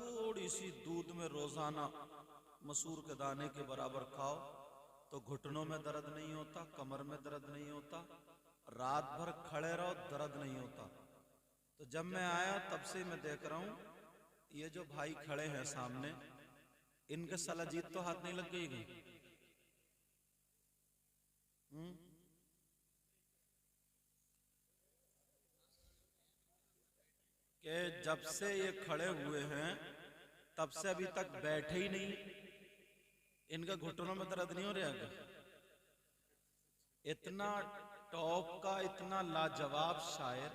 थोड़ी सी दूध में रोजाना मसूर के दाने के बराबर खाओ तो घुटनों में दर्द नहीं होता, कमर में दर्द नहीं होता, रात भर खड़े रहो दर्द नहीं होता। तो जब मैं आया तब से मैं देख रहा हूं ये जो भाई खड़े हैं सामने, इनके सलाजीत तो हाथ नहीं लग गई कहीं? कि जब से ये खड़े हुए हैं तब से अभी तक बैठे ही नहीं, इनका घुटनों में दर्द नहीं हो रहा है? इतना टॉप का, इतना लाजवाब शायर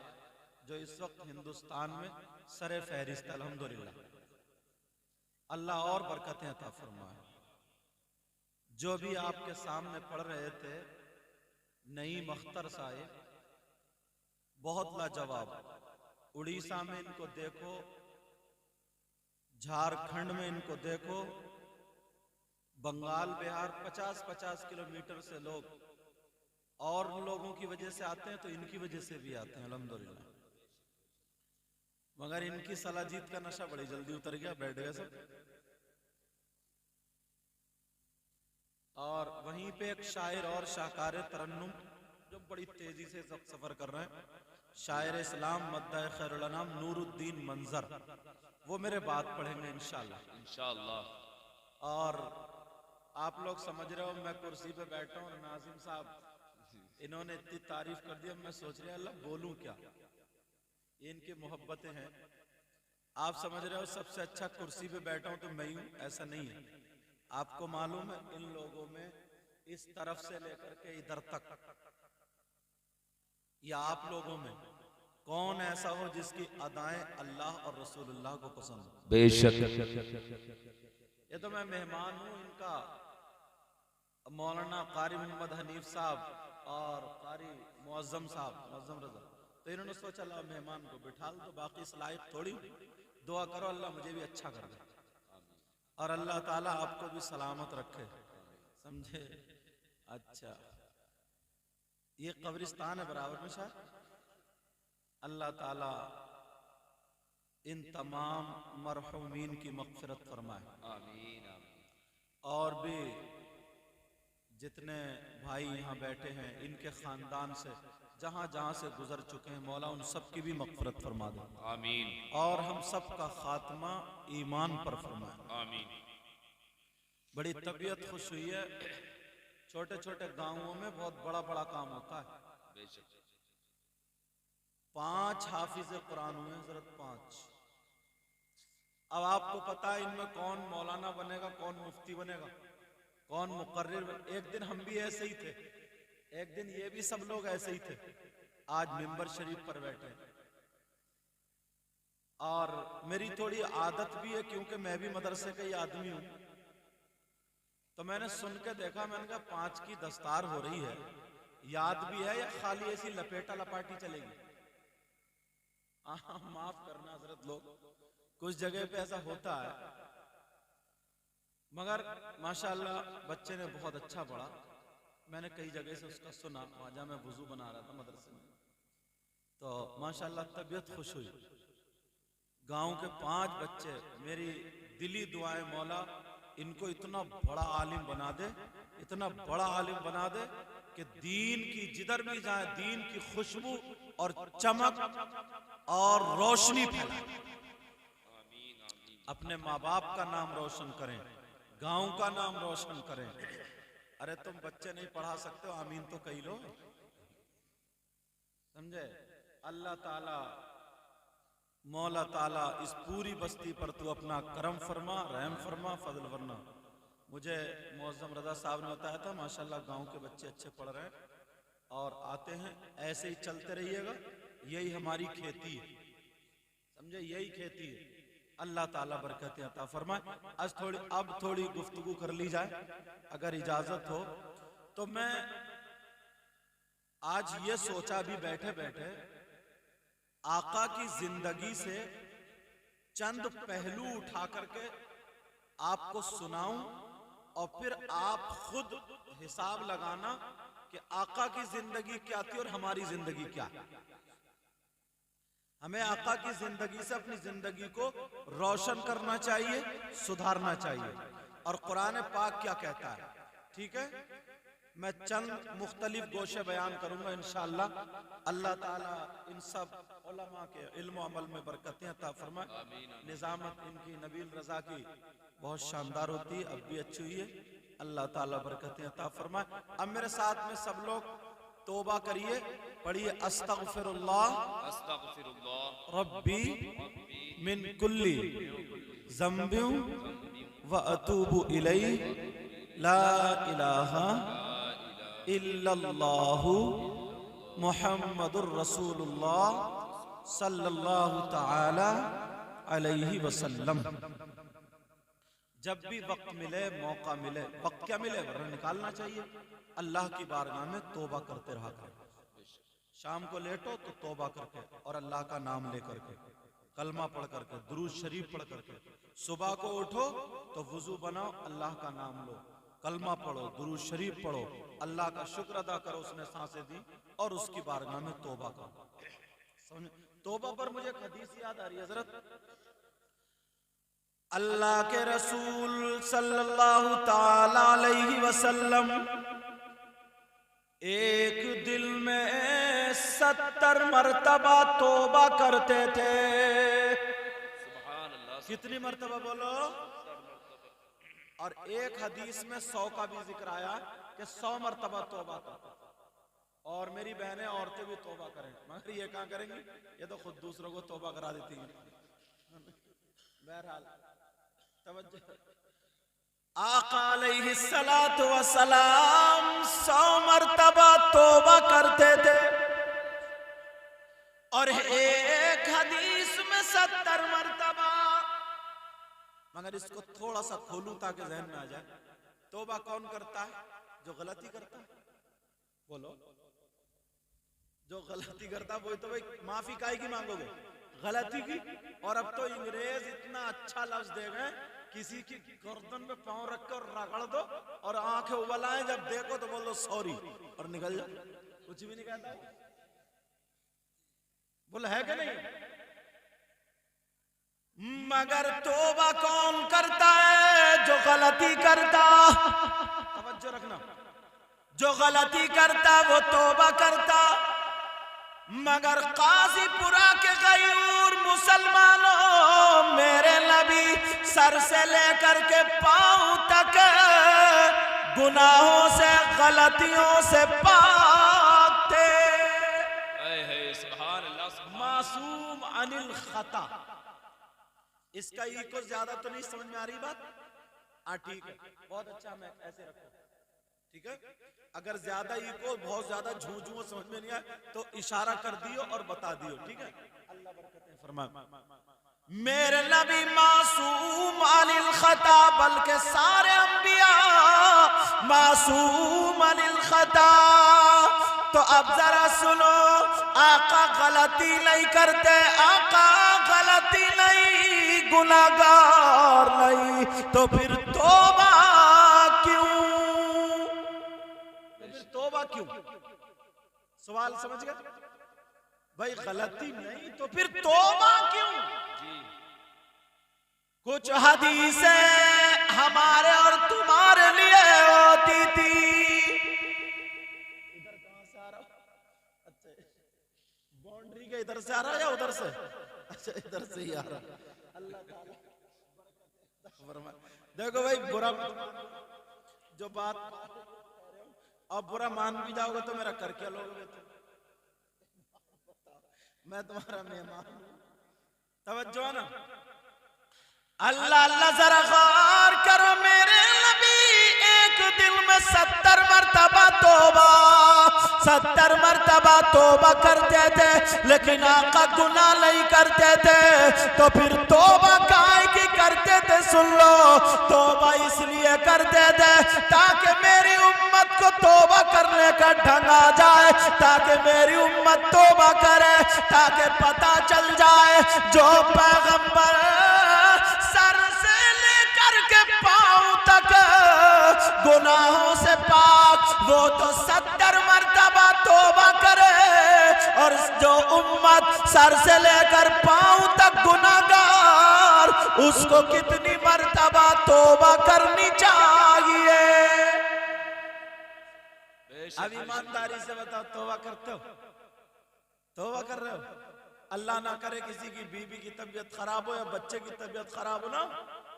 जो इस वक्त हिंदुस्तान में सरे फहरिस्त, अल्हम्दुलिल्लाह, अल्लाह और बरकतें अता फरमाए। जो भी आपके सामने पढ़ रहे थे नईम अख्तर साहिब, बहुत लाजवाब। उड़ीसा में इनको देखो, झारखंड में इनको देखो, बंगाल बिहार 50-50 किलोमीटर से लोग और लोगों की वजह से आते हैं तो इनकी वजह से भी आते हैं, अल्हम्दुलिल्लाह। मगर इनकी सलाजीत का नशा बड़ी जल्दी उतर गया, बैठ गए सब। और वहीं पे एक शायर और शाहकार तरन्नुम जो बड़ी तेजी से सफर कर रहे हैं, शायर इस्लाम मद्दाए खैरुल अनाम नूरुद्दीन मंजर, वो मेरे बात पढ़ेंगे इंशाल्लाह इंशाल्लाह। और आप लोग समझ रहे हो मैं कुर्सी पे बैठा हूँ, नाजिम साहब इन्होंने इतनी तारीफ कर दी, अब मैं सोच रहा अल्लाह बोलूं क्या, ये इनकी मोहब्बतें हैं। आप समझ रहे हो सबसे अच्छा कुर्सी पे बैठा हूं तो मैं हूं, ऐसा नहीं है। आपको मालूम है इन लोगों में इस तरफ से लेकर के इधर तक, या आप लोगों में कौन ऐसा हो जिसकी अदाएं अल्लाह और रसूलुल्लाह को पसंद हो? बेशक। ये तो मैं मेहमान हूं इनका, मौलाना कारी मोहम्मद हनीफ साहब और कारी मुअज्जम साहब, मुअज्जम रजा, तो इन्होंने सोचा ला मेहमान को बिठा दो, बाकी इस लायक थोड़ी। दुआ करो अल्लाह मुझे भी अच्छा कर दे और अल्लाह ताला आपको भी सलामत रखे, समझे? अच्छा, ये कब्रिस्तान है बराबर में शायद। अल्लाह ताला इन तमाम मरहूमीन की मग़फ़िरत फरमाए, आमीन आमीन। और भी जितने भाई यहाँ बैठे हैं इनके खानदान से जहाँ जहाँ से गुजर चुके हैं, मौला उन सब की भी मग़फ़िरत फरमा दे, आमीन। और हम सब का खात्मा ईमान पर फरमाए, आमीन। बड़ी तबीयत खुश हुई है, छोटे छोटे गांवों में बहुत बड़ा बड़ा काम होता है। 5 हाफिज कुरान हुए हजरत, 5। अब आपको पता है इनमें कौन मौलाना बनेगा, कौन मुफ्ती बनेगा, कौन मुकर्रिर बनेगा। एक दिन हम भी ऐसे ही थे, एक दिन ये भी सब लोग ऐसे ही थे, आज मिंबर शरीफ पर बैठे। और मेरी थोड़ी आदत भी है क्योंकि मैं भी मदरसे का ही आदमी हूं, तो मैंने सुन के देखा, मैंने कहा 5 की दस्तार हो रही है, याद भी है या खाली ऐसी लपेटा लपाटी चलेगी? माफ करना हजरत लोग, कुछ जगह पे ऐसा होता है, मगर माशाअल्लाह बच्चे ने बहुत अच्छा पढ़ा। मैंने कई जगह से उसका सुना, वहां मैं वुजू बना रहा था मदरसे में, तो माशाअल्लाह तबीयत खुश हुई। गांव के 5 बच्चे, मेरी दिली दुआएं मौला इनको इतना बड़ा आलिम बना दे, इतना बड़ा आलिम बना दे कि दीन की जिधर भी जाए दीन की खुशबू और चमक और रोशनी फैलाए, अपने माँ बाप का नाम रोशन करें, गांव का नाम रोशन करें। अरे तुम बच्चे नहीं पढ़ा सकते हो, आमीन तो कही लो, समझे? अल्लाह ताला, मौला ताला इस पूरी बस्ती पर तू अपना करम फरमा, रहम फरमा, फजल वरना। मुझे मुअज्जम रजा साहब ने बताया था माशाल्लाह गांव के बच्चे अच्छे पढ़ रहे हैं और आते हैं, ऐसे ही चलते रहिएगा, यही हमारी खेती है, समझे? यही खेती है। अल्लाह ताला बरकत अता फरमाए। अब थोड़ी गुफ्तगू कर ली जाए अगर इजाजत हो तो। मैं आज ये सोचा भी बैठे बैठे आका की जिंदगी से चंद पहलू उठा करके आपको सुनाऊं और फिर आप खुद हिसाब लगाना कि आका की जिंदगी क्या थी और हमारी जिंदगी क्या है। हमें आका की जिंदगी से अपनी जिंदगी को रोशन करना चाहिए, सुधारना चाहिए। और कुरान पाक क्या कहता है, ठीक है, मैं चंद मुख्तलिफ गोशे बयान करूंगा इंशाअल्लाह। अल्लाह ताला इन सब उलमा के इल्म अमल में बरकतें अता फरमाए। निजामत इनकी नबील रजा की बहुत शानदार होती है, अब भी अच्छी हुई है। अल्लाह ताला बरकतें अता फरमाए। अब मेरे साथ में सब लोग तौबा करिए, पढ़िए अस्तगफिरुल्लाह रब्बी मिन कुल्ली ज़ंबिन व अतूबु इलैहि ला इलाहा इल्लल्लाहु मुहम्मदुर रसूलुल्लाह सल्लल्लाहु तआला अलैहि वसल्लम। जब भी वक्त मिले, मौका मिले, वक्त क्या मिले वरना निकालना चाहिए, अल्लाह की बारगाह में तौबा करते रहा करें। शाम को लेटो तो तौबा करके और अल्लाह का नाम लेकर के, कलमा पढ़ करके, दुरूद शरीफ पढ़ करके। सुबह को उठो तो वुजू बनाओ, अल्लाह का नाम लो, कलमा पढ़ो, दुरूद शरीफ पढ़ो, अल्लाह का शुक्र अदा करो उसने सांसें दी, और उसकी बारगाह में तौबा करो। समझ? तौबा पर मुझे एक हदीस याद आ रही है हजरत, अल्लाह के रसूल सल्लल्लाहु ताला अलैहि वसल्लम एक दिल में 70 मर्तबा तौबा करते थे। कितनी मर्तबा बोलो? और एक हदीस में 100 का भी जिक्र आया कि 100 मर्तबा तौबा करते। और मेरी बहनें औरतें भी तौबा करें, मगर ये कहाँ करेंगी, ये तो खुद दूसरों को तौबा करा देती हैं। बहरहाल तवज्जो, आका अलैहिस्सलातु वस्सलाम 100 मर्तबा तौबा करते थे, और एक हदीस में 70 मर्तबा। मगर इसको थोड़ा सा खोलूं ताकि जहन में आ जाए। तौबा कौन करता है? जो गलती करता है। बोलो, जो गलती करता है वही तो भाई माफी काहे की मांगोगे? गलती की। और अब तो अंग्रेज इतना अच्छा लफ्ज दे गए, किसी की गर्दन में पांव रखकर रगड़ दो और आंखें उबल आए, जब देखो तो बोलो सॉरी और निकल जाओ, कुछ भी नहीं कहता। बोल है कि नहीं? मगर तौबा कौन करता है? जो गलती करता। तवज्जो रखना, जो गलती करता वो तौबा करता। मगर काजीपुरा के गयूर मुसलमानों, मेरे नबी सर से लेकर के पांव तक गुनाहों से, गलतियों से पाक थे। मासूम अनिल खता। इसका ई को ज्यादा तो नहीं समझ में आ रही बात? हाँ ठीक है, बहुत अच्छा, मैं ऐसे रखो, ठीक है। अगर ज्यादा ई को बहुत ज्यादा झूझू समझ में नहीं आए तो इशारा कर दियो और बता दियो, ठीक है। अल्लाह बरकतें फरमाए। मेरे नबी मासूम अनिल खता, बल्कि सारे अंबिया मासूम अनिल खता। तो अब जरा सुनो, आका गलती नहीं करते, आका गलती नहीं, गुनाहगार नहीं, तो फिर तौबा क्यों? तौबा क्यों? सवाल समझ गए भाई? गलती नहीं तो फिर तौबा क्यों? कुछ हदीसें हमारे और तुम्हारे लिए होती थी। इधर कहां से आ रहा? अच्छा, बाउंड्री के इधर से आ रहा या उधर से? अच्छा, इधर से ही आ रहा। अल्लाह ताला देखो भाई, बुरा जो बात अब बुरा मान भी जाओगे तो मेरा कर क्या लोगे? मैं तुम्हारा मेहमान हूं। तवज्जो ना, अल्लाह अल्लाह जरा गौर करो। मेरे नबी एक दिन में 70 मर्तबा तौबा, 70 मर्तबा तौबा करते थे, लेकिन आका गुनाह नहीं करते थे। तो फिर तौबा काहे की करते थे? सुन लो, तौबा इसलिए करते थे ताकि मेरी उम्मत को तौबा करने का ढंग आ जाए, ताकि मेरी उम्मत तौबा करे, ताकि पता चल जाए जो पैगंबर सर से लेकर के पांव तक गुनाहों से पाक, वो तो 70 मर्तबा तौबा करे, और जो उम्मत सर से लेकर पांव तक गुनाहगार, उसको कितनी मर्तबा तौबा करनी चाहिए। अब ईमानदारी से बताओ, तौबा करते हो? तौबा कर रहे हो? अल्लाह ना करे किसी की बीवी की तबीयत खराब हो या बच्चे की तबीयत खराब हो ना,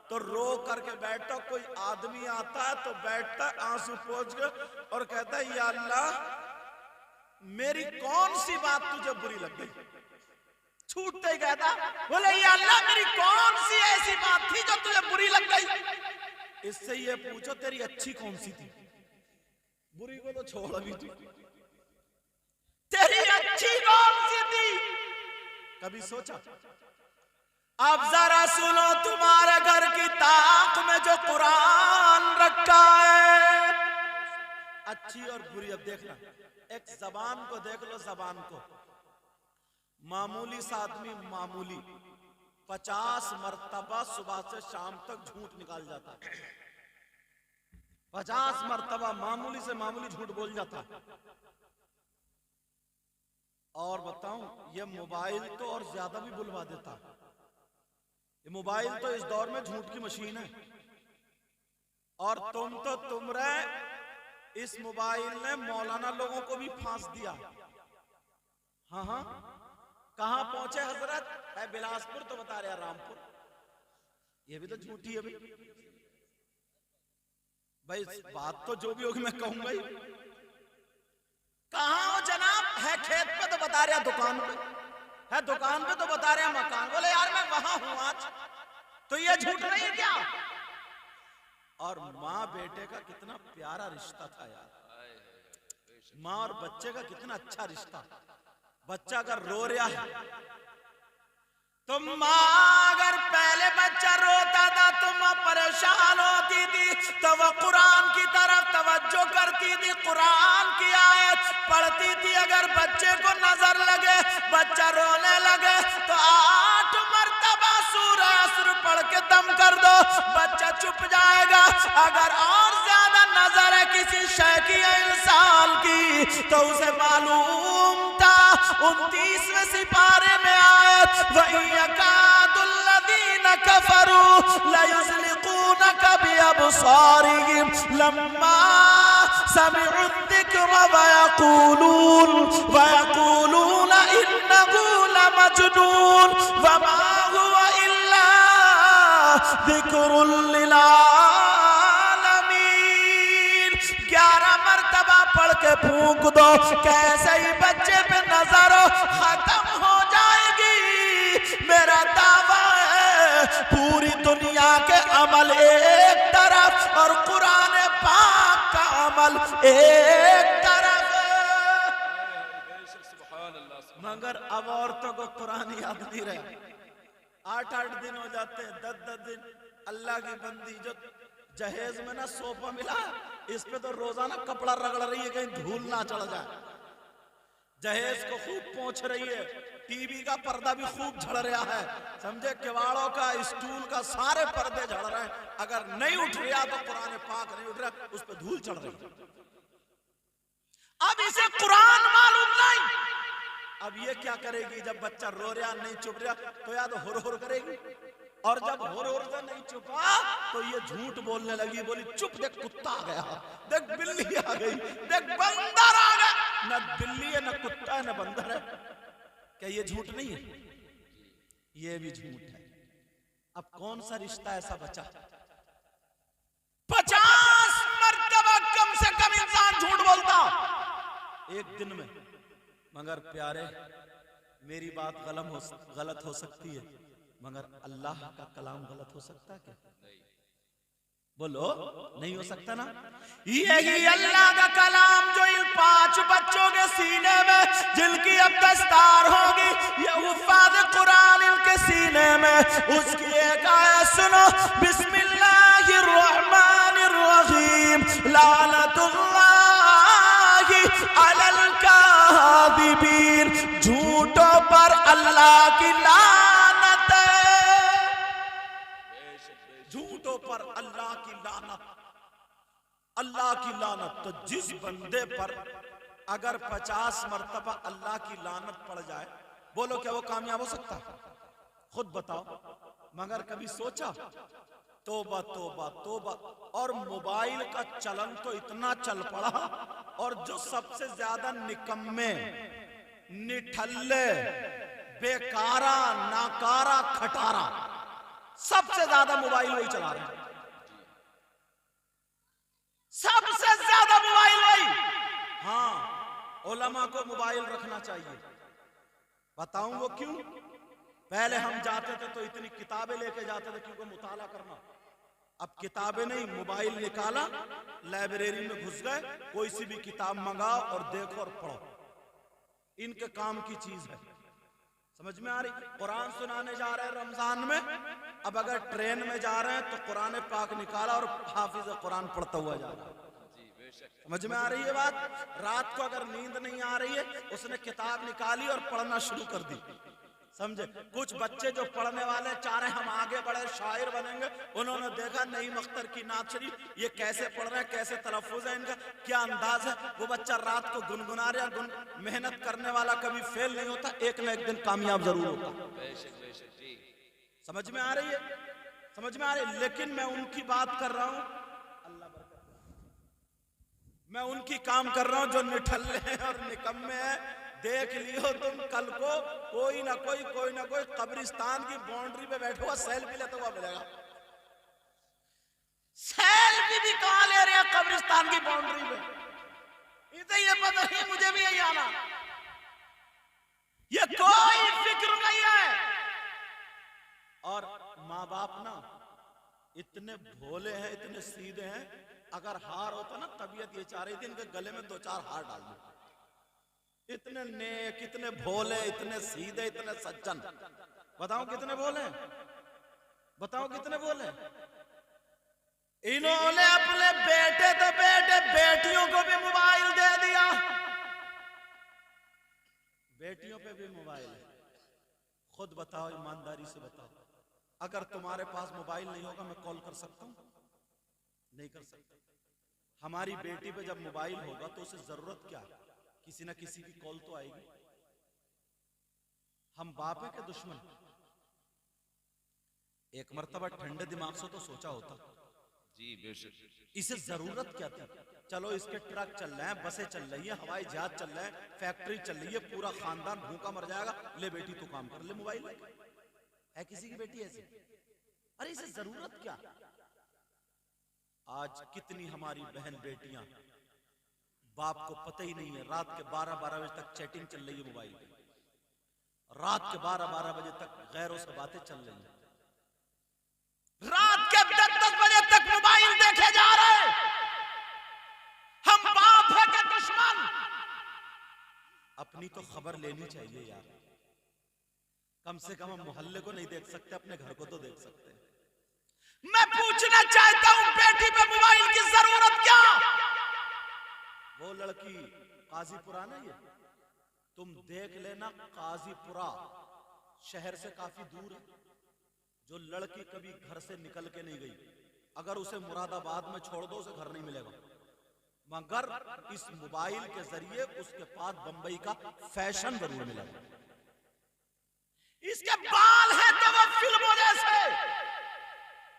तो रो करके बैठो। कोई आदमी आता है तो बैठता है आंसू पोंछ के और कहता है, या अल्लाह मेरी कौन सी बात तुझे बुरी लग गई? छूटते ही कहता, बोले या अल्लाह मेरी कौन सी ऐसी बात थी जो तुझे बुरी लग गई? इससे ये पूछो तेरी अच्छी कौन सी थी? बुरी को तो छोड़ भी थी, तेरी अच्छी कौन सी थी? कभी सोचा? अब जरा सुनो, तुम्हारे घर की ताक में जो कुरान रखा है, अच्छी और बुरी। अब देखना, एक जबान को देख लो, जबान को। मामूली सा आदमी मामूली 50 मर्तबा सुबह से शाम तक झूठ निकाल जाता है। 50 मर्तबा मामूली से मामूली झूठ बोल जाता है। और बताऊं, ये मोबाइल तो और ज्यादा भी बुलवा देता है। ये मोबाइल तो इस दौर में झूठ की मशीन है। और तुम रहे, इस मोबाइल ने मौलाना लोगों को भी फांस दिया। हाँ हाँ, कहां पहुंचे हजरत? है बिलासपुर तो बता रहे रामपुर। ये भी तो झूठी है भाई। बात तो जो भी होगी मैं कहूंगा ही। कहां हो जनाब? है खेत पे तो बता रहे दुकान पे, है दुकान पे तो बता रहे मकान। बोले यार मैं वहां हूं आज, तो ये झूठ नहीं है क्या? और माँ बेटे का कितना प्यारा रिश्ता था यार। माँ और बच्चे का कितना अच्छा रिश्ता। बच्चा अगर रो रहा है तो माँ अगर पहले बच्चा रोता था तो माँ परेशान होती थी, तो वो कुरान की तरफ तवज्जो करती थी, कुरान की आयत पढ़ती थी। अगर बच्चे को नजर लगे, बच्चा रोने लगे, तो 8 मर्तबा सूरह असर पढ़ के दम कर दो, बच्चा चुप जाएगा। अगर और ज्यादा नजर है किसी शय की या इंसान की, तो उसे मालूम था 29वें सिपारे में आयत, वयकादुल्लज़ीना कफरू लयुज़लिक़ूनका बिअबसारिहिम लम्मा समिअु ज़िक्र वयक़ूलून इन्नहु लमजनून वमा हुवा इल्ला ज़िक्रुल लिल आलमीन। 11 मर्तबा पढ़ के फूंक दो, कैसे ही बच्चे पे नजर खत्म हो जाएगी। मेरा दावा है पूरी दुनिया के अमल एक तरफ और कुरान पाक का अमल एक तरफ। मगर अब औरतों को कुरान याद नहीं रहे। 8-8 दिन हो जाते हैं, 10-10 दिन। अल्लाह की बंदी जो जहेज में ना सोफा मिला, इस पे तो रोजाना कपड़ा रगड़ रही है कहीं धूल ना चढ़ जाए। जहेज को खूब पोंछ रही है, टीवी का पर्दा भी खूब झड़ रहा है, समझे, किवाड़ों का, स्टूल का, सारे पर्दे झड़ रहे हैं। अगर नहीं उठ रहा तो कुरान पाक नहीं उठ रहा, उस पर धूल चढ़ रही है। अब इसे कुरान मालूम नहीं। अब ये क्या करेगी? जब बच्चा रो रहा नहीं चुप रहा तो या तो हुर हुर करेगी, और जब हुर हुर से नहीं चुपा तो ये झूठ बोलने लगी। बोली चुप, देख कुत्ता आ गया, देख बिल्ली आ गई, देख बंदर आ गया। न बिल्ली है, न कुत्ता है, न बंदर है। क्या ये झूठ नहीं है? ये भी झूठ है। अब कौन सा रिश्ता ऐसा बचा? 50 मर्तबा कम से कम इंसान झूठ बोलता एक दिन में। मगर प्यारे, मेरी बात गलत हो सकती है, मगर अल्लाह का कलाम गलत हो सकता है क्या? बोलो, नहीं हो सकता ना। यही अल्लाह का कलाम जो इन 5 बच्चों के सीने में, जिनकी अब दस्तार होगी, ये हुफ़ाज़ कुरान इनके सीने में, उसकी एक आयत सुनो, बिस्मिल्लाहिर रहमानिर रहीम, लानतुल्लाहि अलल काज़िबीन। झूठों पर अल्लाह की लानत है, झूठों पर अल्लाह की लानत, अल्लाह की लानत। तो जिस बंदे पर अगर 50 मर्तबा अल्लाह की लानत पड़ जाए, बोलो क्या वो कामयाब हो सकता है? खुद बताओ। मगर कभी सोचा? तोबा तोबा तोबा। और मोबाइल का चलन तो इतना चल पड़ा, और जो सबसे ज्यादा निकम्मे, निठल्ले, बेकारा, नाकारा, खटारा, सबसे ज्यादा मोबाइल वही चला रहे हैं। सबसे ज्यादा मोबाइल वही। हाँ, उलमा को मोबाइल रखना चाहिए। बताऊं वो क्यों? पहले हम जाते थे तो इतनी किताबें लेके जाते थे क्योंकि मुताला करना। अब किताबें नहीं, मोबाइल निकाला, लाइब्रेरी में घुस गए, कोई सी भी किताब मंगाओ और देखो और पढ़ो। इनके काम की चीज है। समझ में आ रही? कुरान सुनाने जा रहे हैं रमजान में, अब अगर ट्रेन में जा रहे हैं तो कुरान पाक निकाला और हाफिज कुरान पढ़ता हुआ जा रहा है। समझ में आ रही है बात? रात को अगर नींद नहीं आ रही है, उसने किताब निकाली और पढ़ना शुरू कर दी। समझे? कुछ बच्चे जो पढ़ने वाले चाह रहे हम आगे बढ़े, शायर बनेंगे, उन्होंने देखा नईम अख्तर की नात शरीफ, ये कैसे पढ़ रहे हैं, कैसे तलफ्फुज है इनका, क्या अंदाज है। वो बच्चा रात को गुनगुना रहा, मेहनत करने वाला कभी फेल नहीं होता, एक न एक दिन कामयाब जरूर होता। समझ में आ रही है? समझ में आ रही है? लेकिन मैं उनकी बात कर रहा हूं, अल्लाह बरकत, मैं उनकी काम कर रहा हूं जो निठल्ले हैं और निकम्मे हैं। देख लियो तुम कल को कोई ना कोई कब्रिस्तान की बाउंड्री पे बैठा हुआ सेल्फी लेता हुआ मिलेगा। सेल्फी भी कहां ले रहे हैं कब्रिस्तान की बाउंड्री पे? इसे ये पता नहीं, मुझे भी यही आना, ये कोई फिक्र नहीं है। और माँ बाप ना इतने भोले हैं, इतने सीधे हैं, अगर हार होता ना, तबीयत ये चाह रही थी इनके गले में 2-4 हार डाल दो। इतने नेक, इतने भोले, इतने सीधे, इतने सज्जन। बताओ कितने भोले? बताओ कितने भोले? इन्होंने अपने बेटे तो बेटियों को भी मोबाइल दे दिया। बेटियों पे भी मोबाइल है। खुद बताओ, ईमानदारी से बताओ, अगर तुम्हारे पास मोबाइल नहीं होगा, मैं कॉल कर सकता हूं? नहीं कर सकता। हमारी बेटी पे जब मोबाइल होगा तो उसे जरूरत क्या है? किसी ना किसी की कॉल तो आएगी। हम बाप है के दुश्मन? एक मर्तबा ठंडे दिमाग से तो सोचा होता जी, बेशक। इसे जरूरत क्या थी? चलो इसके ट्रक चल रहे हैं, बसें चल रही है, हवाई जहाज चल रहे हैं, फैक्ट्री चल रही है, पूरा खानदान भूखा मर जाएगा, ले बेटी तू काम कर ले। मोबाइल है किसी की बेटी ऐसी? अरे इसे जरूरत क्या? आज कितनी हमारी बहन बेटियां, बाप को पता ही नहीं है, रात के 12-12 बजे तक चैटिंग चल रही है मोबाइल पे, रात के 12-12 बजे तक गैरों से बातें चल रही हैं, रात के 10-10 बजे तक मोबाइल देखे जा रहे हैं। हम बाप है के दुश्मन? अपनी तो खबर लेनी चाहिए यार। कम से कम हम मोहल्ले को नहीं देख सकते, अपने घर को तो देख सकते हैं। मैं पूछना चाहता हूं, बेटी पे मोबाइल की जरूरत क्या? वो लड़की काजीपुरा नहीं है, तुम देख लेना, काजीपुरा शहर से काफी दूर है। जो लड़की कभी घर से निकल के नहीं गई, अगर उसे मुरादाबाद में छोड़ दो, उसे घर नहीं मिलेगा। मगर इस मोबाइल के जरिए उसके पास बंबई का फैशन जरूर मिलेगा। इसके बाल हैं तो वो फिल्मों जैसे,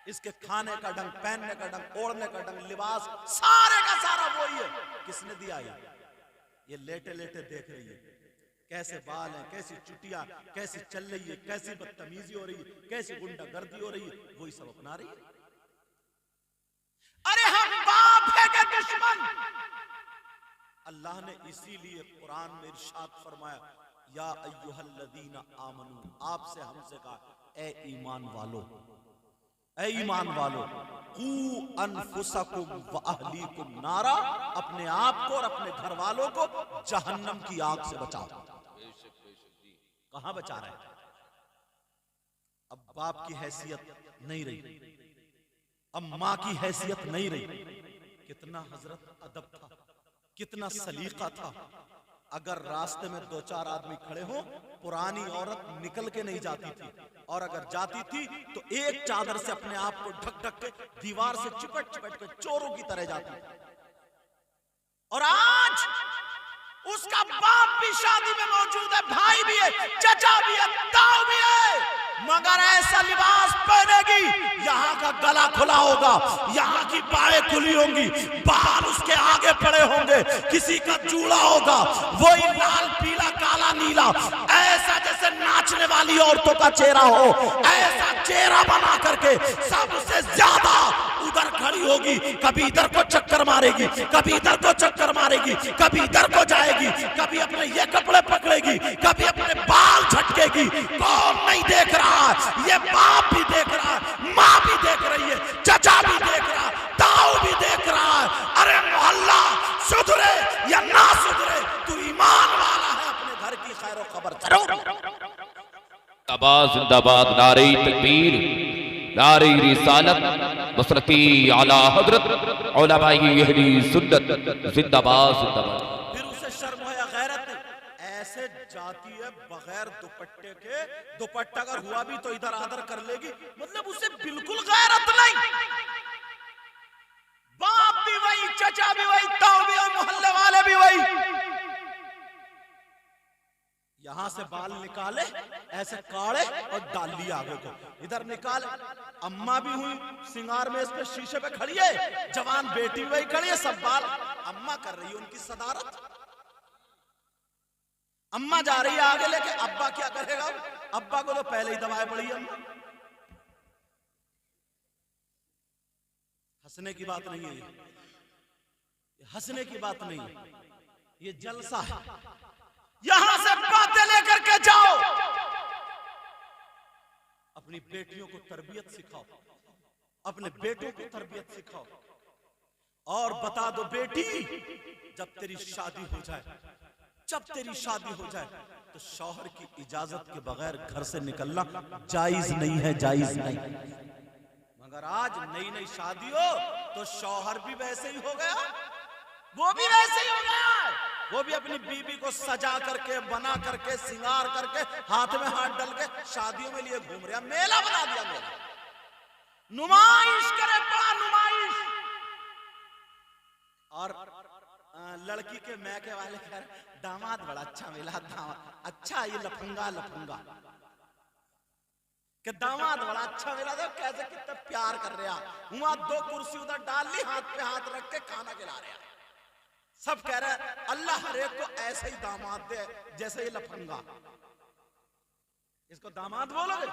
इसके खाने का ढंग, पहनने का ढंग, ओढ़ने का ढंग, लिबास सारे का सारा वही है। किसने दिया ये लेटे लेटे देख रही है कैसे बाल है, कैसी चुटिया, कैसी चल रही है, कैसी बदतमीजी हो रही है, कैसी गुंडागर्दी हो रही है, वही सब अपना रही है। अरे हम बाप है के दुश्मन? अल्लाह ने इसीलिए कुरान में इरशाद फरमाया, या अय्युहल्लज़ीना आमनू, आपसे हमसे कहा, ए ईमान वालो, ऐ ईमान वालो, कू अनफुसकुम व अहलीकुम नारा, अपने आप को और अपने घर वालों को जहन्नम की आग से बचाओ। कहां बचा रहे हैं? अब बाप की हैसियत नहीं रही, अब मां की हैसियत नहीं रही। कितना हजरत अदब था, कितना सलीका था। अगर रास्ते में 2-4 आदमी खड़े हो, पुरानी औरत निकल के नहीं जाती थी, और अगर जाती थी तो एक चादर से अपने आप को ढक ढक के, दीवार से चिपट चिपट के चोरों की तरह जाती थी। और आज उसका बाप भी शादी में मौजूद है, भाई भी है, चचा भी है, ताऊ भी है, मगर ऐसा लिबास पहनेगी यहाँ का गला खुला होगा, यहाँ की बाहें खुली होंगी, बाल उसके आगे पड़े होंगे, किसी का जूड़ा होगा वही लाल पीला काला नीला, ऐसा जैसे नाचने वाली औरतों का चेहरा हो, ऐसा चेहरा बना करके सबसे ज्यादा उधर खड़ी होगी, कभी इधर को चक्कर मारेगी, कभी इधर को चक्कर मारेगी, कभी इधर को जाएगी, कभी अपने ये कपड़े पकड़ेगी, कभी अपने बाल झटकेगी। कौन नहीं देख रहा? ये बाप भी देख रहा है, माँ भी देख रही है, चचा भी देख रहा है, ताऊ भी देख रहा है। अरे मोहल्ला सुधरे या ना सुधरे, तू ईमान वाला है, अपने घर की खैर खबर जरूर। जिंदाबाद, नारे तकबीर, नारे रिसालत, मसरती आला हजरत उलमाए अहले सुन्नत, जिंदाबाद जिंदाबाद। फिर उसे शर्म है या गैरत ऐसे जाती है बगैर दुपट्टे के, दुपट्टा अगर हुआ भी तो इधर आदर कर लेगी, मतलब उसे बिल्कुल गैरत नहीं। बाप भी वही, चचा भी वही, ताऊ भी वही, मोहल्ले वाले भी वही। यहां से बाल निकाले ऐसे काढ़े और डाल लिया आगे को, इधर निकाले। अम्मा भी हुई सिंगार में, इस पे शीशे पे खड़ी है, जवान बेटी वही खड़ी है, सब बाल अम्मा कर रही है उनकी सदारत। अम्मा जा रही है आगे लेके, अब्बा क्या करेगा? अब्बा को तो पहले ही दवाएं पड़ी है। अम्मा हंसने की बात नहीं है, ये हंसने की बात नहीं है, ये जलसा है। यहां से बातें लेकर के जाओ, अपनी बेटियों को तरबियत सिखाओ, अपने बेटों को तरबियत सिखाओ, और बता दो बेटी, जब तेरी शादी हो जाए, जब तेरी शादी हो जाए तो शौहर की इजाजत के बगैर घर से निकलना जायज नहीं है, जायज नहीं। मगर आज नई नई शादी हो तो शौहर भी वैसे ही हो गया, वो भी वैसे ही हो गया, वो भी अपनी बीबी को सजा करके, बना करके, सिंगार करके, हाथ में हाथ डाल के शादियों में लिए घूम रहा, मेला बना दिया, मेला, नुमाइश करे, बड़ा नुमाइश। और लड़की के मैके वाले कह रहे दामाद बड़ा अच्छा मिला, दामाद अच्छा, ये लफंगा लफंगा कि दामाद बड़ा अच्छा मिला, तो कैसे कितना प्यार कर रहा, वहां 2 कुर्सी उधर डाल ली, हाथ पे हाथ रख के खाना खिला रहा। सब कह रहे हैं अल्लाह हर एक को ऐसे ही दामाद दे जैसे ये लफंगा। इसको दामाद बोलोगे?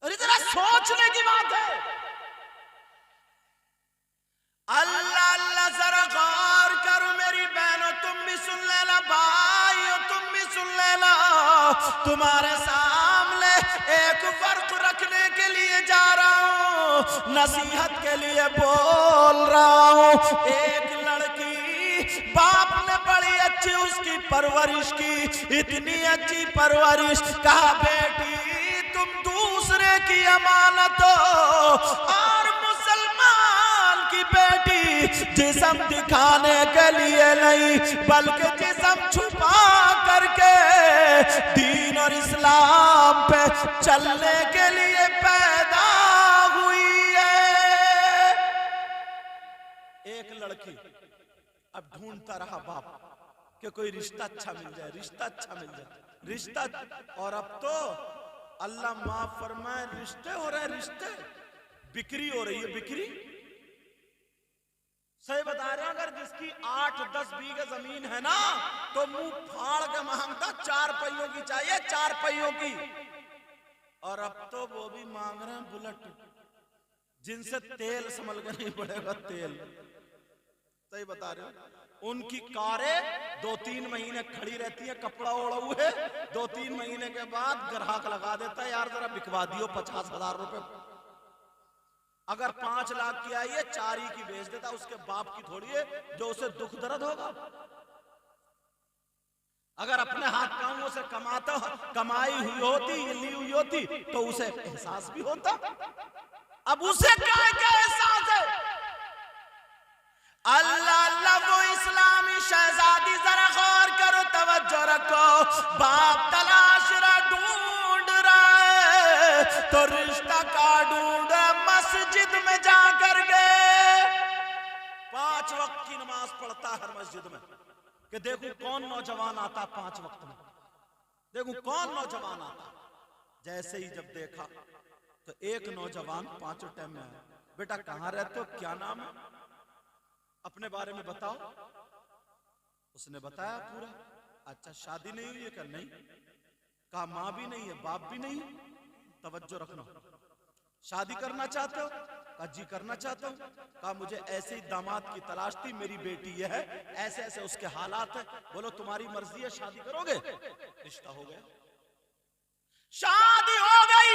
अरे जरा सोचने की बात है। अल्लाह अल्लाह जरा गौर करो मेरी बहनों, तुम भी सुन लेना, भाइयों तुम भी सुन लेना। तुम्हारे सामने एक फर्क रखने के लिए जा रहा हूं, नसीहत के लिए बोल रहा हूं। एक लड़की, बाप ने बड़ी अच्छी उसकी परवरिश की, इतनी अच्छी परवरिश, कहा बेटी तुम दूसरे की अमानत हो, और मुसलमान की बेटी जिस्म दिखाने के लिए नहीं बल्कि जिस्म छुपा करके दीन और इस्लाम पे चलने के लिए पैदा हुई है। एक लड़की अब ढूंढता रहा बाप कि कोई रिश्ता अच्छा मिल जाए, रिश्ता अच्छा मिल जाए, रिश्ता, और अब तो अल्लाह माफ फरमाए रिश्ते हो रहे, रिश्ते बिक्री हो रही है, बिक्री। सही बता रहे हैं, अगर जिसकी 8-10 बीघे जमीन है ना तो मुंह फाड़ के मांगता 4 पहियों की चाहिए, 4 पहियों की, और अब तो वो भी मांग रहे हैं बुलेट, जिनसे तेल संभल के नहीं पड़ेगा, तेल। सही बता रहे हो, उनकी कारें 2-3 महीने खड़ी रहती है, कपड़ा ओढ़ा हुए, 2-3 महीने के बाद ग्राहक लगा देता है, यार जरा बिकवा दियो 50,000 रुपए। अगर 5 लाख की आई है, 4 ही की बेच देता, उसके बाप की थोड़ी है जो उसे दुख दर्द होगा। अगर अपने हाथ पांवों से कमाता, कमाई हुई होती, ली हुई होती, तो उसे एहसास भी होता। अब उसे क्या एहसास है? अल्लाह अल्लाह वो इस्लामी शहजादी, जरा गौर करो, तवज्जो रखो, बाप तलाश रहा, ढूंढ रहा है, तो रिश्ता का ढूंढ मस्जिद में जाकर के 5 वक्त की नमाज पढ़ता हर मस्जिद में कि देखूं कौन नौजवान आता 5 वक्त में, देखूं कौन नौजवान आता। जैसे ही जब देखा तो एक नौजवान 5 टाइम में आया, बेटा कहां रहते हो, क्या नाम है, अपने बारे में बताओ। उसने बताया पूरा। अच्छा शादी नहीं हुई है? क्या नहीं। कहा माँ भी नहीं है, बाप भी नहीं। तवज्जो रखना, शादी करना चाहते हो? कहा जी करना चाहता हूं। कहा मुझे ऐसे ही दामाद की तलाश थी, मेरी बेटी यह है, ऐसे ऐसे उसके हालात है। बोलो तुम्हारी मर्जी है, शादी करोगे? रिश्ता हो गया, शादी हो गई।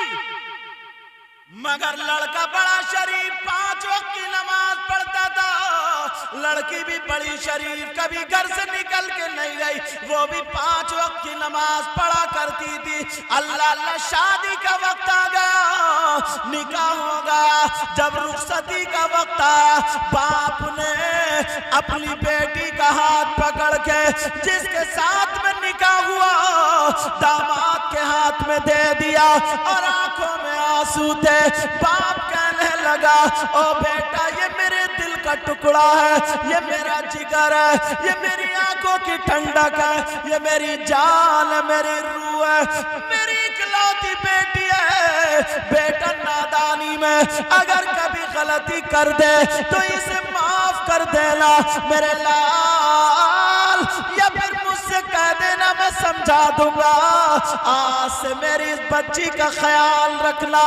मगर लड़का बड़ा शरीफ, 5 वक्त की नमाज पढ़ता था। लड़की भी बड़ी शरीफ, कभी घर से निकल के नहीं गई, वो भी 5 वक्त की नमाज पढ़ा करती थी। अल्लाह अल्लाह शादी का वक्त आ गया, निकाह हो गया। जब रुखसती का वक्त आया, बाप ने अपनी बेटी का हाथ पकड़ के जिसके साथ में निकाह हुआ दामाद के हाथ में दे दिया और आंखों में आंसू थे। बाप कहने लगा, ओ बेटा ये मेरे दिल का टुकड़ा है, ये मेरा जिगर है, ये मेरी आंखों की ठंडक है, ये मेरी जान है, मेरी रूह है, मेरी इकलौती बेटी है। बेटा नादानी में अगर कभी गलती कर दे तो इसे माफ कर देना मेरे लाल, या फिर मुझसे कह देना मैं समझा दूंगा। आज से मेरी इस बच्ची का ख्याल रखना।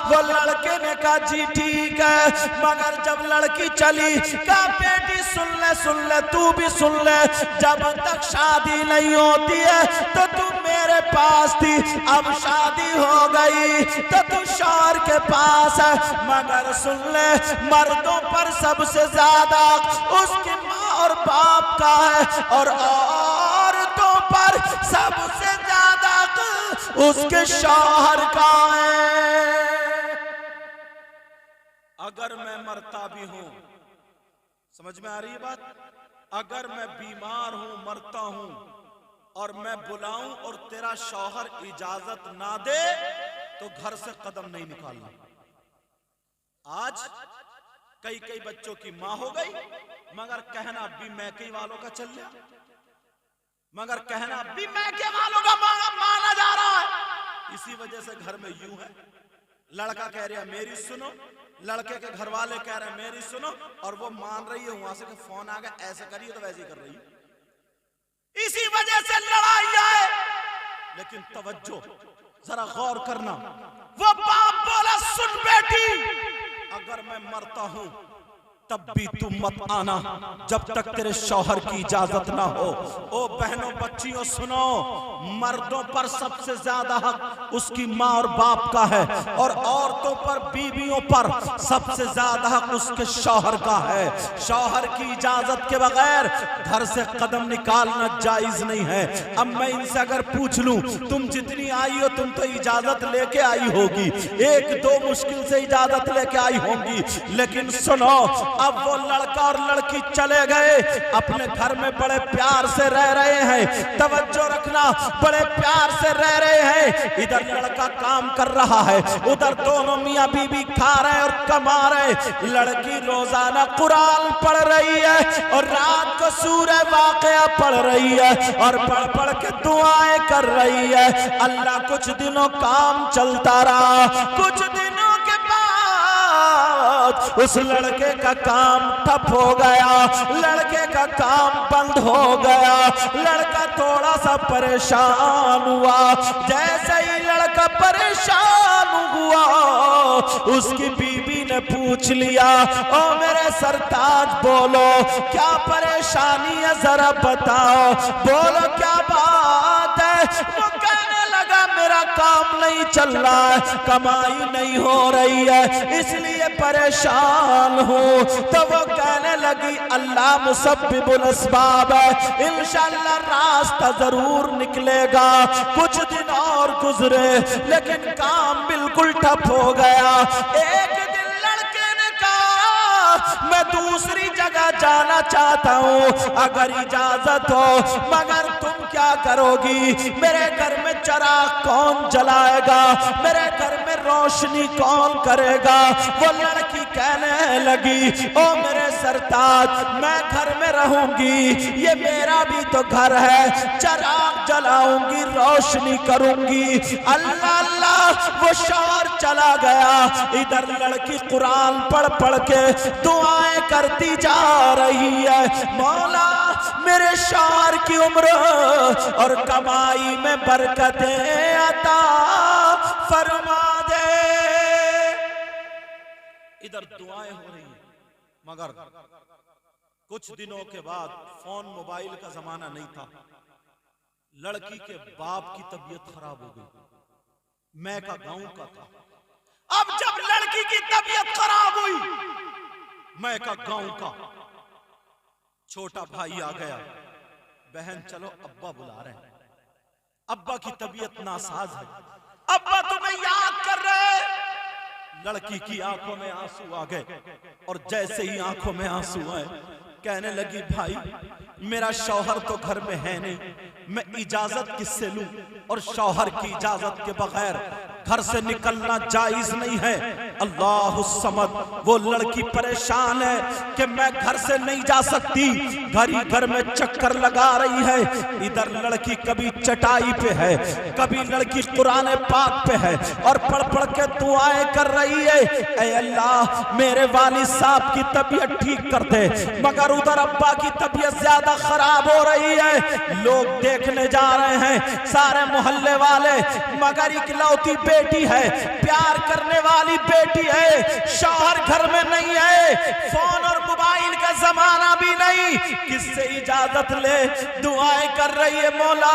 वो लड़के ने कहा जी ठीक है। मगर जब लड़की चली, कहा बेटी सुन ले तू भी सुन ले, जब तक शादी नहीं होती है तो तू मेरे पास थी, अब शादी हो गई तो तू शौहर के पास है। मगर सुन ले, मर्दों पर सबसे ज्यादा उसकी माँ और बाप का है, और औरतों पर सबसे ज्यादा उसके शौहर का है। अगर मैं मरता भी हूं, समझ में आ रही है बात, अगर मैं बीमार हूं, मरता हूं और मैं बुलाऊं और तेरा शौहर इजाजत ना दे तो घर से कदम नहीं निकालना। आज कई बच्चों की मां हो गई, मगर कहना भी मैके वालों का चल गया, मगर कहना भी मैके वालों का माना जा रहा है। इसी वजह से घर में यूं है, लड़का कह रहा है मेरी सुनो, लड़के के घर वाले कह रहे हैं मेरी सुनो, और वो मान रही है, वहां से फोन आ गया ऐसे करिए तो वैसे ही कर रही है। इसी वजह से लड़ाई है। लेकिन तवज्जो जरा गौर करना, वो बाप बोला सुन बेटी, अगर मैं मरता हूं तब भी तुम मत आना जब तक तेरे शौहर की इजाजत ना हो। ओ बहनों बच्चियों सुनो, मर्दों पर सबसे ज्यादा हक उसकी माँ और बाप का है, और औरतों पर बीवियों पर सबसे ज्यादा हक उसके शौहर का है। शौहर की इजाजत के बगैर घर से कदम निकालना जायज नहीं है। अब मैं इनसे अगर पूछ लूं, तुम जितनी आई हो तुम तो इजाजत लेके आई होगी, 1-2 मुश्किल से इजाजत लेके आई होंगी, लेकिन सुनो अब वो लड़का और लड़की चले गए, अपने घर में बड़े प्यार से रह रहे हैं। तवज्जो रखना, बड़े प्यार से रह रहे हैं। इधर लड़का काम कर रहा है, उधर दोनों मियां बीवी खा रहे और कमा रहे। लड़की रोजाना कुरान पढ़ रही है और रात को सूरह वाक़िया पढ़ रही है और पढ़ पढ़ के दुआएं कर रही है। अल्लाह कुछ दिनों काम चलता रहा, कुछ दिनों के बाद उस लड़के का काम ठप हो गया, लड़के का काम बंद हो गया। लड़का थोड़ा सा परेशान हुआ। जैसे ही लड़का परेशान हुआ, उसकी बीबी ने पूछ लिया, ओ मेरे सरताज बोलो क्या परेशानी है, जरा बताओ, बोलो क्या बात है। वो कहने लगा मेरा काम नहीं चल रहा है, कमाई नहीं हो रही है, इसलिए परेशान हूँ। तो वो कहने लगी अल्लाह मुसब्बिबुल अस्बाब है, इंशाअल्लाह रास्ता जरूर निकलेगा। कुछ दिन और गुजरे लेकिन काम बिल्कुल ठप हो गया। एक दिन लड़के ने कहा मैं दूसरी जगह जाना चाहता हूँ, अगर इजाजत हो, मगर क्या करोगी? मेरे घर में चराग कौन जलाएगा? मेरे घर में रोशनी कौन करेगा? वो लड़की कहने लगी, ओ मेरे सरताज, मैं घर में रहूंगी, ये मेरा भी तो घर है, चिराग जलाऊंगी, रोशनी करूंगी। अल्लाह अल्लाह, वो शौहर चला गया। इधर लड़की कुरान पढ़ पढ़ के दुआएं करती जा रही है, मौला मेरे शौहर की उम्र और कमाई में बरकतें अता फरमा दे। इधर दुआएं हो रही हैं, मगर कुछ दिनों के बाद फोन मोबाइल का जमाना नहीं था। लड़की के बाप की तबीयत खराब हो गई, मैं का गांव का था। अब जब लड़की की तबीयत खराब हुई, मैं का गांव का छोटा भाई आ गया, बहन चलो अब्बा बुला रहे हैं, अब्बा की तबीयत नासाज है, अब्बा तुम्हें याद कर रहे हैं। लड़की की आंखों में आंसू आ गए और जैसे ही आंखों में आंसू आए कहने लगी, भाई मेरा शौहर तो घर में है नहीं, मैं इजाजत किससे लूं? और शौहर की इजाजत के बगैर घर से निकलना जायज नहीं है। अल्लाह समद, वो लड़की परेशान है कि मैं घर से नहीं जा सकती, घर ही घर में चक्कर लगा रही है। इधर लड़की कभी चटाई पे है, कभी लड़की कुरान पाक पे है और पढ़ पढ़ के दुआएं कर रही है, ऐ अल्लाह मेरे वालिद साहब की तबीयत ठीक कर दे। मगर उधर अब्बा की तबीयत ज्यादा खराब हो रही है, लोग देखने जा रहे हैं, सारे मोहल्ले वाले, मगर इकलौती बेटी है, प्यार करने वाली बेटी है, शौहर घर में नहीं है, फोन और मोबाइल का जमाना भी नहीं, किससे इजाजत ले? दुआएं कर रही है, मौला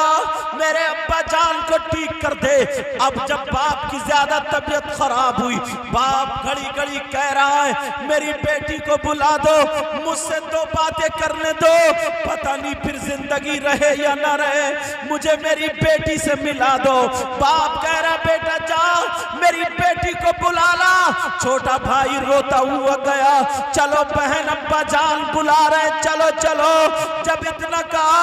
मेरे अब्बा जान को ठीक कर दे। अब जब बाप की ज्यादा तबीयत खराब हुई, बाप घड़ी घड़ी कह रहा है मेरी बेटी को बुला दो, मुझसे दो बातें करने दो, पता नहीं फिर जिंदगी रहे या ना रहे, मुझे मेरी बेटी से मिला दो। बाप कह रहा बेटा जा मेरी बेटी को बुला ला। छोटा भाई रोता हुआ गया, चलो बहन अब्बा जान बुला रहे, चलो चलो। जब इतना कहा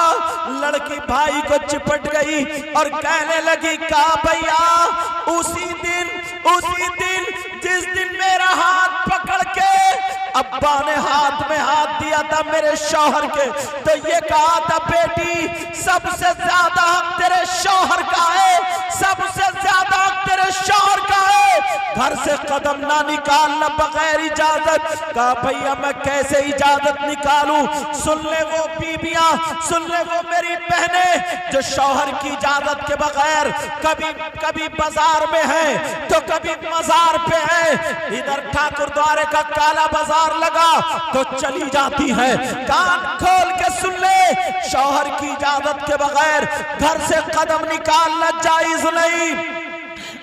लड़की भाई को चिपट गई और कहने लगी, कहा भैया उसी दिन जिस दिन मेरा हाथ पकड़ के अब्बा ने हाथ में हाथ दिया था मेरे शौहर के, तो ये कहा था बेटी सबसे ज्यादा हक तेरे शौहर का है, सबसे ज्यादा हक तेरे शौहर का है, घर से कदम ना निकालना बगैर इजाजत। कहा भैया मैं कैसे इजाजत निकालूं? सुन ले वो बीबियां, सुन ले वो मेरी बहनें जो शौहर की इजाजत के बगैर कभी बाजार में है तो कभी मजार पे है। इधर ठाकुर द्वारे का काला बाजार लगा तो चली जाती है। कान खोल के सुन ले, शौहर की इजाजत के बगैर घर से कदम निकालना जायज नहीं।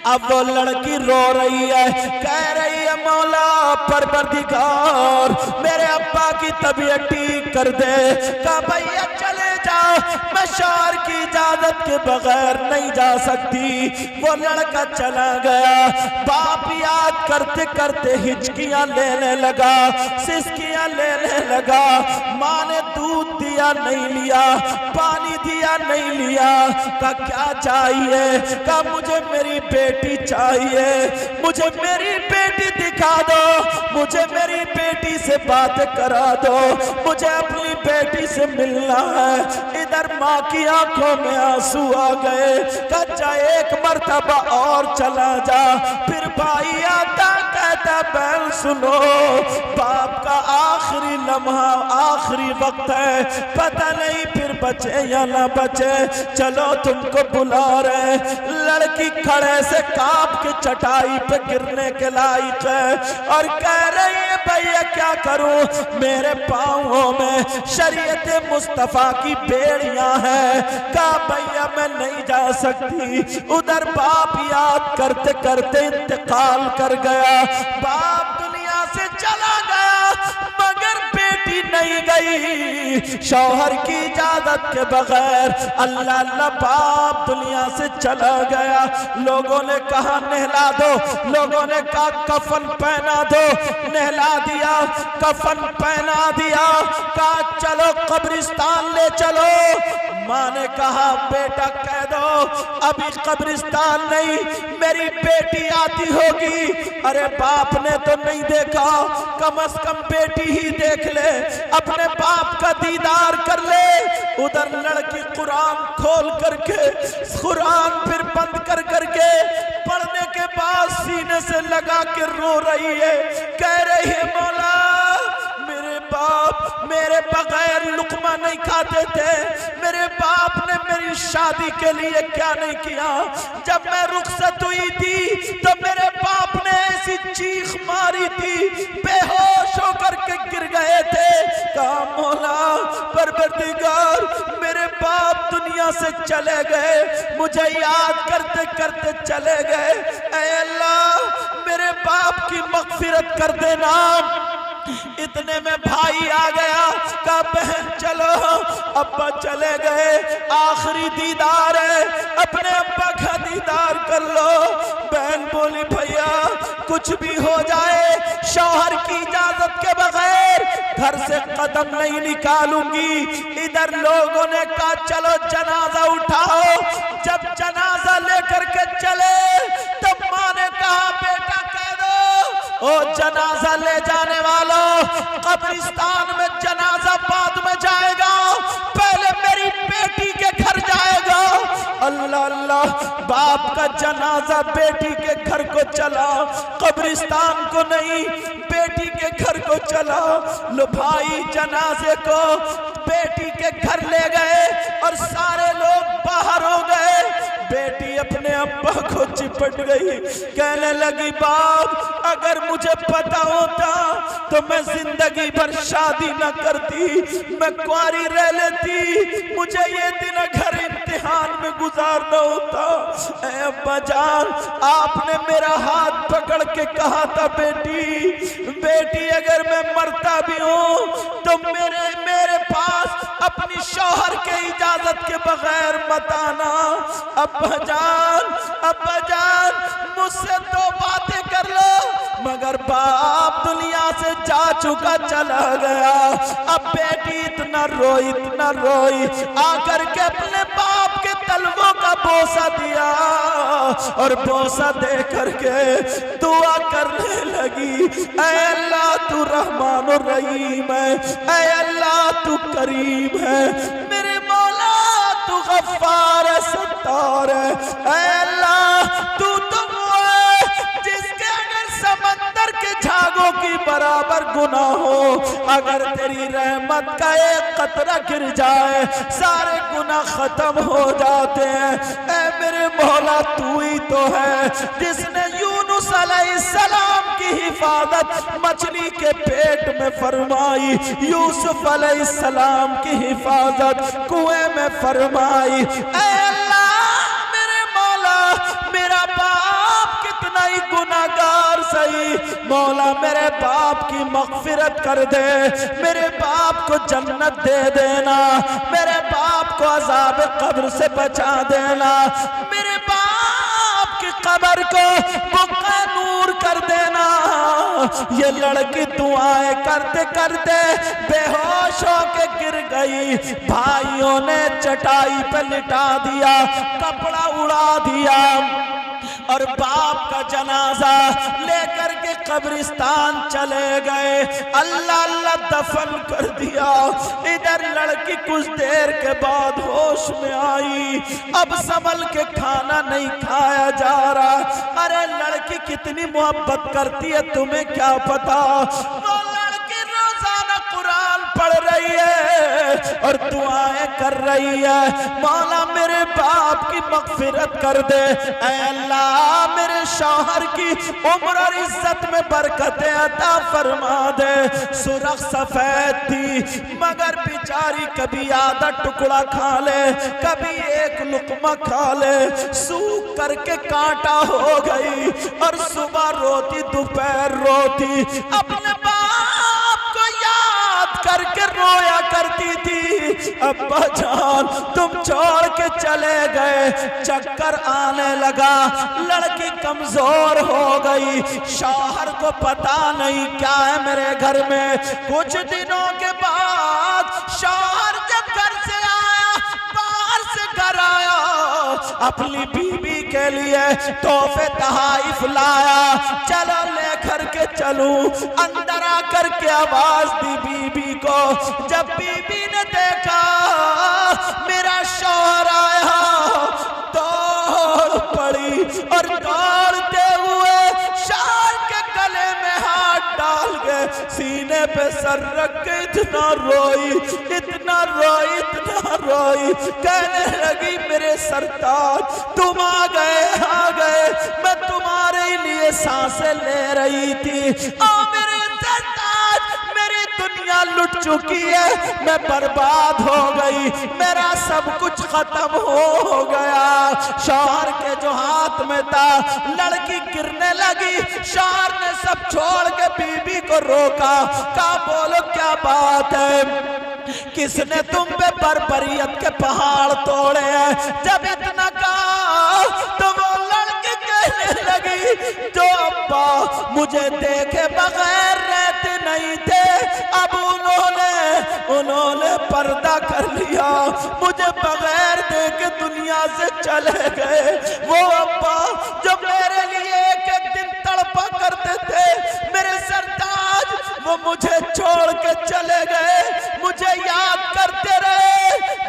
अब वो लड़की रो रही है, कह रही है मौला परवरदिगार मेरे अब्बा की तबीयत ठीक कर दे। कहा भैया चले जाओ, मैं शौहर की इजाजत के बगैर नहीं जा सकती। वो लड़का चला गया, बाप याद करते करते हिचकियां लेने लगा, सिसकियां लेने लगा। माँ ने दूध दिया नहीं लिया, पानी दिया नहीं लिया। कहा क्या चाहिए? कहा मुझे मेरी बेटी चाहिए, मुझे मेरी बेटी दिखा दो, मुझे मेरी बेटी से बात करा दो, मुझे अपनी बेटी से मिलना है। इधर माँ की आंखों में आंसू आ गए। कच्चा एक मर्तबा और चला जा। फिर भाई आता कहता बहन सुनो, बाप का आखिरी लम्हा आखिरी वक्त है, पता नहीं फिर बचे या ना बचे, चलो तुमको बुला रहे। लड़की खड़े से कांप के चटाई पे गिरने के लायक है और कह रही है भैया क्या करूं, मेरे पांवों में शरीयत मुस्तफा की बेड़ियां हैं। कहा भैया मैं नहीं जा सकती। उधर बाप याद करते करते इंतकाल कर गया। बाप दुनिया से चला गया मगर बेटी नहीं गई। शौहर की इजाजत के बगैर अल्लाह अल्लाह बाप दुनिया से चला गया। लोगों ने कहा नहला दो, लोगों ने कहा कफन पहना दो, नहला दिया, कफन पहना दिया। कहा चलो कब्रिस्तान ले चलो। माँ ने कहा बेटा कह दो अभी कब्रिस्तान नहीं, मेरी बेटी आती होगी। अरे बाप ने तो नहीं देखा, कम से कम बेटी ही देख ले, अपने बाप का दीदार कर ले। उधर लड़की कुरान खोल करके, कुरान फिर बंद कर करके पढ़ने के बाद सीने से लगा के रो रही है, कह रही है मौला मेरे बाप मेरे बगैर लुकमा नहीं खाते थे, मेरे बाप ने मेरी शादी के लिए क्या नहीं किया। जब मैं रुखसत हुई थी तो मेरे बाप ने ऐसी चीख मारी थी, बेहोश होकर के गिर गए थे। कहा मौला परवरदिगार मेरे बाप दुनिया से चले गए, मुझे याद करते करते चले गए, ऐ अल्लाह मेरे बाप की मग़फ़िरत कर देना। इतने में भाई आ गया, कहा बहन चलो, अब्बा चले गए, आखिरी दीदार है, अपने अब्बा का दीदार कर लो। बहन बोली भैया कुछ भी हो जाए शौहर की इजाजत के बगैर घर से कदम नहीं निकालूंगी। इधर लोगों ने कहा चलो जनाजा उठाओ। जब जनाजा लेकर के चले तब माँ ने कहा बेटा कह दो ओ जनाजा ले जाने वालों, कब्रिस्तान में जनाजा बाद में जाएगा, पहले मेरी बेटी के घर जाएगा। अल्लाह अल्लाह, बाप का जनाजा बेटी के घर को चला, कब्रिस्तान को नहीं बेटी के घर को चला। लो भाई जनाजे को बेटी के घर ले गए और सारे लोग बाहर हो गए। बेटी अपने अब्बा को चिपट गई, कहने लगी बाप अगर मुझे पता होता तो मैं जिंदगी भर शादी न करती, मैं कुंवारी रह लेती, मुझे ये दिन घर इम्तिहान में गुजारना होता। ऐ अब्बा जान आपने मेरा हाथ पकड़ के कहा था बेटी अगर मैं मरता भी हूँ तो मेरे पास अपनी शौहर के इजाजत के बगैर मत आना। अब्बा जान मुझसे दो बातें कर लो, मगर बाप दुनिया से जा चुका चला गया। अब बेटी इतना रोई आकर के अपने बाप के तलवों का बोसा दिया और बोसा दे करके दुआ करने लगी, ऐ अल्लाह तू रहमान और रहीम है, ऐ अल्लाह तू करीम है, मेरे मौला तू गफ्फार है सत्तार है, ऐ अल्लाह तू तो वो है जिसके अगर समंदर के झागों की बराबर गुनाह हो, अगर तेरी रहमत का एक कतरा गिर जाए सारे गुनाह खत्म हो जाते हैं। ऐ मेरे मौला तू ही तो है जिसने यूनुस अलैहिस्सलाम की हिफाजत मछली के पेट में फरमाई, यूसुफ अलैहिस्सलाम की हिफाजत कुएं में फरमाई। ऐ अल्लाह मेरे मौला मेरा बाप कितना ही गुनाहगार सही, मौला मेरे बाप की मग़फ़िरत कर दे, मेरे बाप को जन्नत दे देना, मेरे बाप को अज़ाब कब्र से बचा देना, मेरे बाप की कब्र को बुक़ा नूर कर देना। ये लड़की दुआएं करते करते बेहोश होके गिर गई, भाइयों ने चटाई पे लिटा दिया, कपड़ा उड़ा दिया और बाप का जनाजा लेकर के कब्रिस्तान चले गए। अल्लाह अल्लाह दफन कर दिया। इधर लड़की कुछ देर के बाद होश में आई, अब संभल के खाना नहीं खाया जा रहा। अरे लड़की कितनी मोहब्बत करती है तुम्हें क्या पता, वो लड़की रोजाना कुरान पढ़ रही है और दुआएं कर रही है, मौला मेरे बाप की मग़फ़िरत कर दे, ऐ अल्लाह मेरे शौहर की उम्र और इज्जत में बरकतें अता फरमा दे। सुरख सफेद थी मगर बेचारी कभी आधा टुकड़ा खा ले, कभी एक लुक़मा खा ले, सूख करके कांटा हो गई और सुबह रोती दोपहर रोती, अपने बाप को याद करके रोया करती थी। अब्बा जान तुम छोड़ के चले गए, चक्कर आने लगा, लड़की कमजोर हो गई, शौहर को पता नहीं क्या है मेरे घर में। कुछ दिनों के बाद शौहर जब घर से आया, बाहर से घर आया, अपनी बीबी के लिए तोहफे तहाइफ लाया। चलो लेकर के चलूं। अंदर आकर के आवाज दी बीबी को। जब बीबी ने देखा मेरा शौहर आया, दौड़ पड़ी और दौड़ते हुए शौहर के गले में हाथ डाल के सीने पे सर रख के इतना रोई, इतना रोई, इतना रोई। कहने लगी मेरे सरताज तुम आ गए, मैं तुम्हारे लिए सांसें ले रही थी। ओ मेरे सरताज मेरी दुनिया लुट चुकी है, मैं बर्बाद हो गई, मेरा सब कुछ खत्म हो गया। शौहर के जो हाथ में था लड़की गिरने लगी। शौहर ने सब छोड़ के बीबी को रोका। कहा बोलो क्या बात है, किसने तुम पे बर्बरियत के पहाड़ तोड़े हैं? जब इतना कहा तो वो लड़की कहने लगी जो अब्बा मुझे देखे बगैर रहते नहीं थे, अब उन्होंने पर्दा कर लिया, मुझे बगैर देखे दुनिया से चले गए। वो अब्बा जो मेरे लिए एक एक दिन तड़पा करते थे मेरे सरताज, वो मुझे छोड़ के चले गए, मुझे याद करते रहे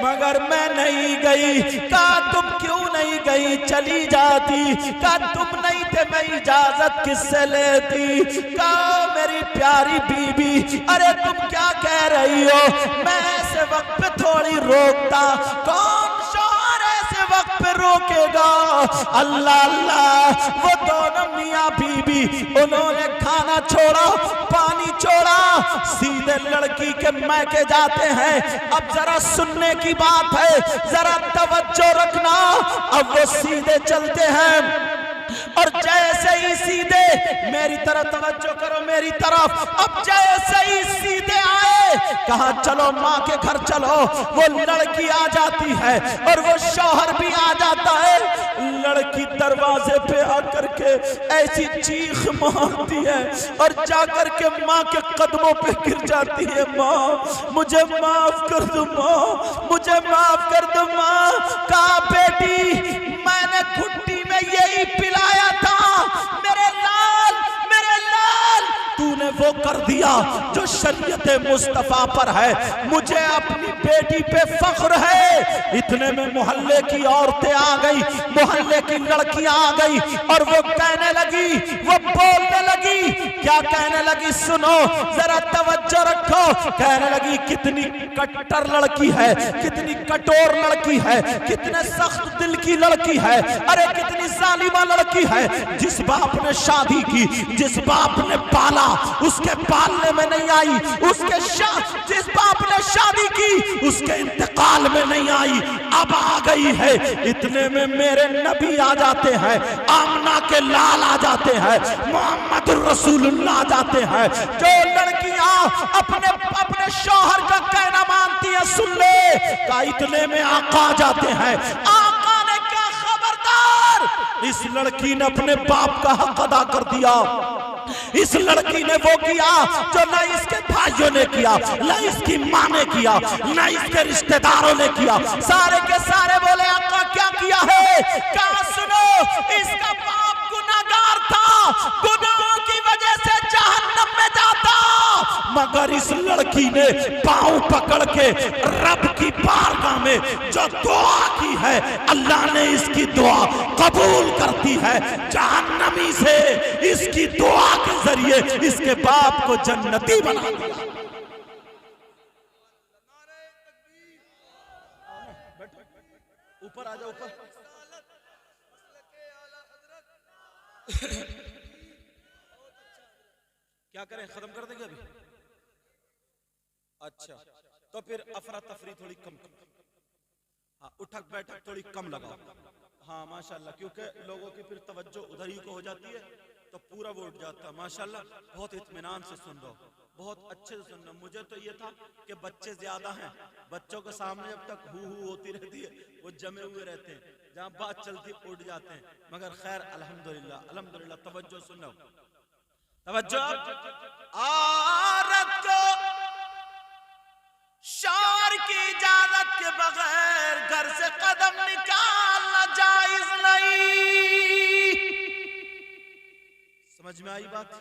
मगर मैं नहीं गई। कहा तुम क्यों नहीं गई, चली जाती। कहा तुम नहीं थे मैं इजाजत किससे लेती। कहा मेरी प्यारी बीबी अरे तुम क्या कह रही हो, मैं ऐसे वक्त पे थोड़ी रोकता, कौन शौहर ऐसे वक्त पे रोकेगा। अल्लाह अल्लाह वो दोनों मियाँ बीबी उन्होंने खाना छोड़ा, पानी छोड़ा, सीधे लड़की के मैके जाते हैं। अब जरा सुनने की बात है, जरा तवज्जो रखना। अब वो सीधे चलते हैं और जैसे ही सीधे मेरी तरफ तवज्जो करो मेरी तरफ। अब जैसे ही सीधे आए कहा चलो माँ के घर चलो। वो लड़की आ जाती है और वो शौहर भी आ जाता है। लड़की दरवाजे पे आकर के ऐसी चीख मारती है और जाकर के माँ के कदमों पे गिर जाती है। माँ मुझे माफ कर दो, माँ मुझे माफ कर दो। माँ कहा बेटी मैंने घुट्टी में यही पिलाया था, मेरे लाल तूने वो कर दिया जो शरीयत मुस्तफा पर है। मुझे अपनी बेटी पे फख्र है। इतने में मोहल्ले की औरतें आ गई, मोहल्ले की लड़कियां आ गई और वो कहने लगी, वो बोलने लगी। क्या कहने लगी सुनो जरा तवज्जो रखो। कहने लगी कितनी कट्टर लड़की है, कितनी कठोर लड़की है, कितने सख्त दिल की लड़की है, अरे कितनी जालिमा लड़की है। जिस बाप ने शादी की, जिस बाप ने पाला उसके पालने में नहीं आई, उसके जिस बाप ने शादी की उसके इंतकाल में नहीं आई, अब आ गई है। इतने में मेरे नबी आ जाते हैं, आमना के लाल आ जाते हैं, मोहम्मद रसूलुल्लाह आ जाते हैं। जो लड़कियां अपने शौहर का कहना मानती है सुन ले। का इतने में आका आ जाते हैं। आका ने क्या खबरदार, इस लड़की ने अपने बाप का हक अदा कर दिया। इस लड़की ने वो किया जो ना इसके भाइयों ने किया, ना इसकी माँ ने किया, ना इसके रिश्तेदारों ने किया। सारे के सारे बोले आका क्या किया है? कहा सुनो इसका बाप गुनाहगार था, गुनाहों की वजह से जहन्नम में जाता, मगर इस लड़की ने पांव पकड़ के रब की बारगाह में जो दुआ की है अल्लाह ने इसकी दुआ कबूल करती है। जहन्नमी से इसकी दुआ के जरिए इसके बाप को जन्नती बना दिया। ऊपर आ जाओ ऊपर। क्या करें, खत्म कर देंगे अभी? अच्छा तो फिर अफरा तफरी थोड़ी कम करो। हाँ उठक बैठक थोड़ी कम लगाओ। हाँ माशाल्लाह, क्योंकि लोगों की फिर तवज्जो उधर ही को हो जाती है तो पूरा वो उठ जाता है। माशाल्लाह बहुत इत्मीनान से सुन रहा हो, बहुत अच्छे से सुन रहा। मुझे तो ये था कि बच्चे ज्यादा हैं, बच्चों के सामने जब तक हु होती रहती है वो जमे हुए रहते हैं, जहाँ बात चलती उठ जाते हैं। मगर खैर अल्हम्दुलिल्लाह अल्हम्दुलिल्लाह तवज्जो सुनो, तवज्जो। औरत को शौहर की इजाजत के बगैर घर से कदम निकालना जायज नहीं। समझ में आई बात?